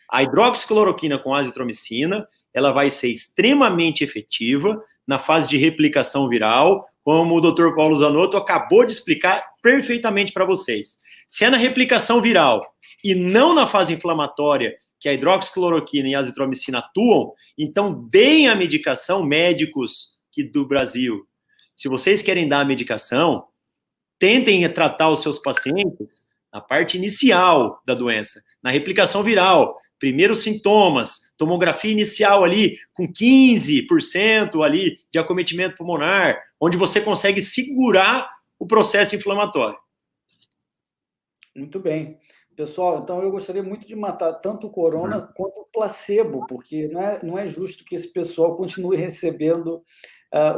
A hidroxicloroquina com azitromicina, ela vai ser extremamente efetiva na fase de replicação viral, como o Dr. Paulo Zanotto acabou de explicar perfeitamente para vocês. Se é na replicação viral e não na fase inflamatória, que a hidroxicloroquina e a azitromicina atuam, então deem a medicação, médicos do Brasil. Se vocês querem dar a medicação, tentem tratar os seus pacientes na parte inicial da doença, na replicação viral, primeiros sintomas, tomografia inicial ali com 15% ali de acometimento pulmonar, onde você consegue segurar o processo inflamatório. Muito bem. Pessoal, então eu gostaria muito de matar tanto o corona quanto o placebo, porque não é justo que esse pessoal continue recebendo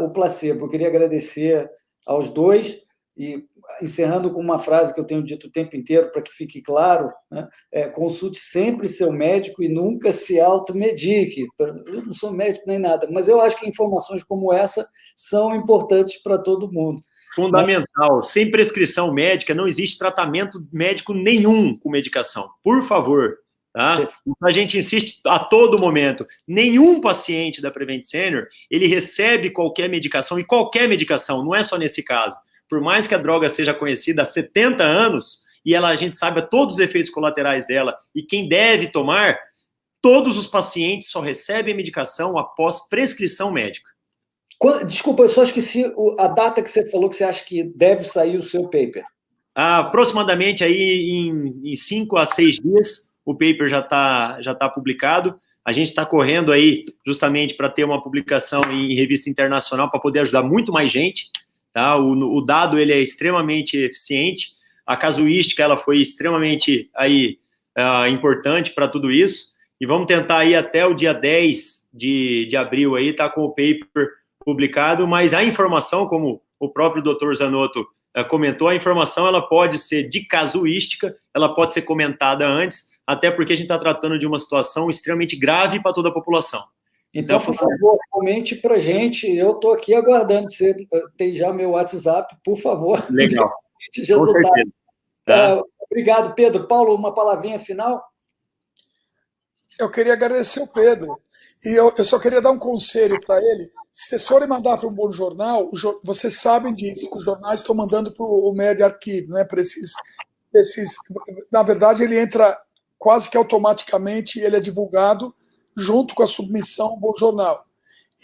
o placebo. Eu queria agradecer aos dois e encerrando com uma frase que eu tenho dito o tempo inteiro para que fique claro, né? Consulte sempre seu médico e nunca se automedique. Eu não sou médico nem nada, mas eu acho que informações como essa são importantes para todo mundo. Fundamental. Sem prescrição médica, não existe tratamento médico nenhum com medicação. Por favor, tá? A gente insiste a todo momento. Nenhum paciente da Prevent Senior, ele recebe qualquer medicação, e qualquer medicação, não é só nesse caso. Por mais que a droga seja conhecida há 70 anos, e a gente saiba todos os efeitos colaterais dela, e quem deve tomar, todos os pacientes só recebem medicação após prescrição médica. Desculpa, eu só esqueci a data que você falou que você acha que deve sair o seu paper. Aproximadamente aí em 5 a 6 dias, o paper já tá publicado. A gente está correndo aí justamente para ter uma publicação em revista internacional para poder ajudar muito mais gente. Tá? O dado ele é extremamente eficiente. A casuística ela foi extremamente aí, importante para tudo isso. E vamos tentar aí até o dia 10 de abril aí tá com o paper publicado, mas a informação, como o próprio Dr. Zanotto comentou, a informação ela pode ser de casuística, ela pode ser comentada antes, até porque a gente está tratando de uma situação extremamente grave para toda a população. Então, por favor, comente para a gente, eu estou aqui aguardando, você tem já meu WhatsApp, por favor. Legal, com certeza. Tá? Obrigado, Pedro. Paulo, uma palavrinha final? Eu queria agradecer o Pedro. E eu só queria dar um conselho para ele. Se vocês forem mandar para um bom jornal, vocês sabem disso, os jornais estão mandando para o Media Archive, né, para esses. Na verdade, ele entra quase que automaticamente, ele é divulgado junto com a submissão ao bom jornal.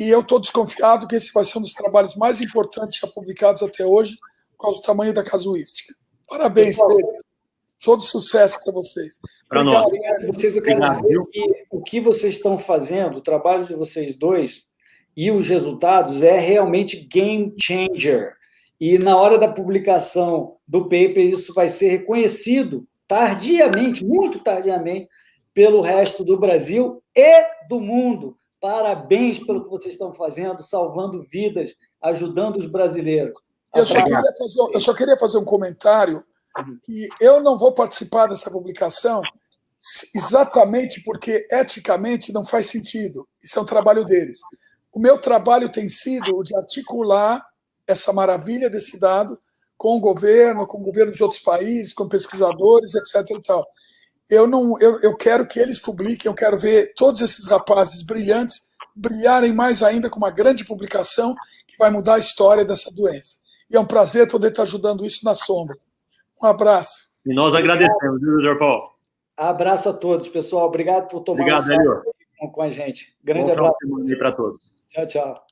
E eu estou desconfiado que esse vai ser um dos trabalhos mais importantes já publicados até hoje, por causa do tamanho da casuística. Parabéns, Pedro. Todo sucesso para vocês. Para nós. Eu quero dizer que o que vocês estão fazendo, o trabalho de vocês dois e os resultados é realmente game changer. E na hora da publicação do paper, isso vai ser reconhecido tardiamente, muito tardiamente, pelo resto do Brasil e do mundo. Parabéns pelo que vocês estão fazendo, salvando vidas, ajudando os brasileiros. Eu só queria fazer um comentário. E eu não vou participar dessa publicação exatamente porque eticamente não faz sentido. Isso é um trabalho deles. O meu trabalho tem sido o de articular essa maravilha desse dado com o governo de outros países, com pesquisadores, etc. E tal. Eu quero que eles publiquem, eu quero ver todos esses rapazes brilhantes brilharem mais ainda com uma grande publicação que vai mudar a história dessa doença. E é um prazer poder estar ajudando isso na sombra. Um abraço. E nós agradecemos, viu, Dr. Paulo? Abraço a todos, pessoal. Obrigado por tomar com a gente. Grande abraço para todos. Tchau, tchau.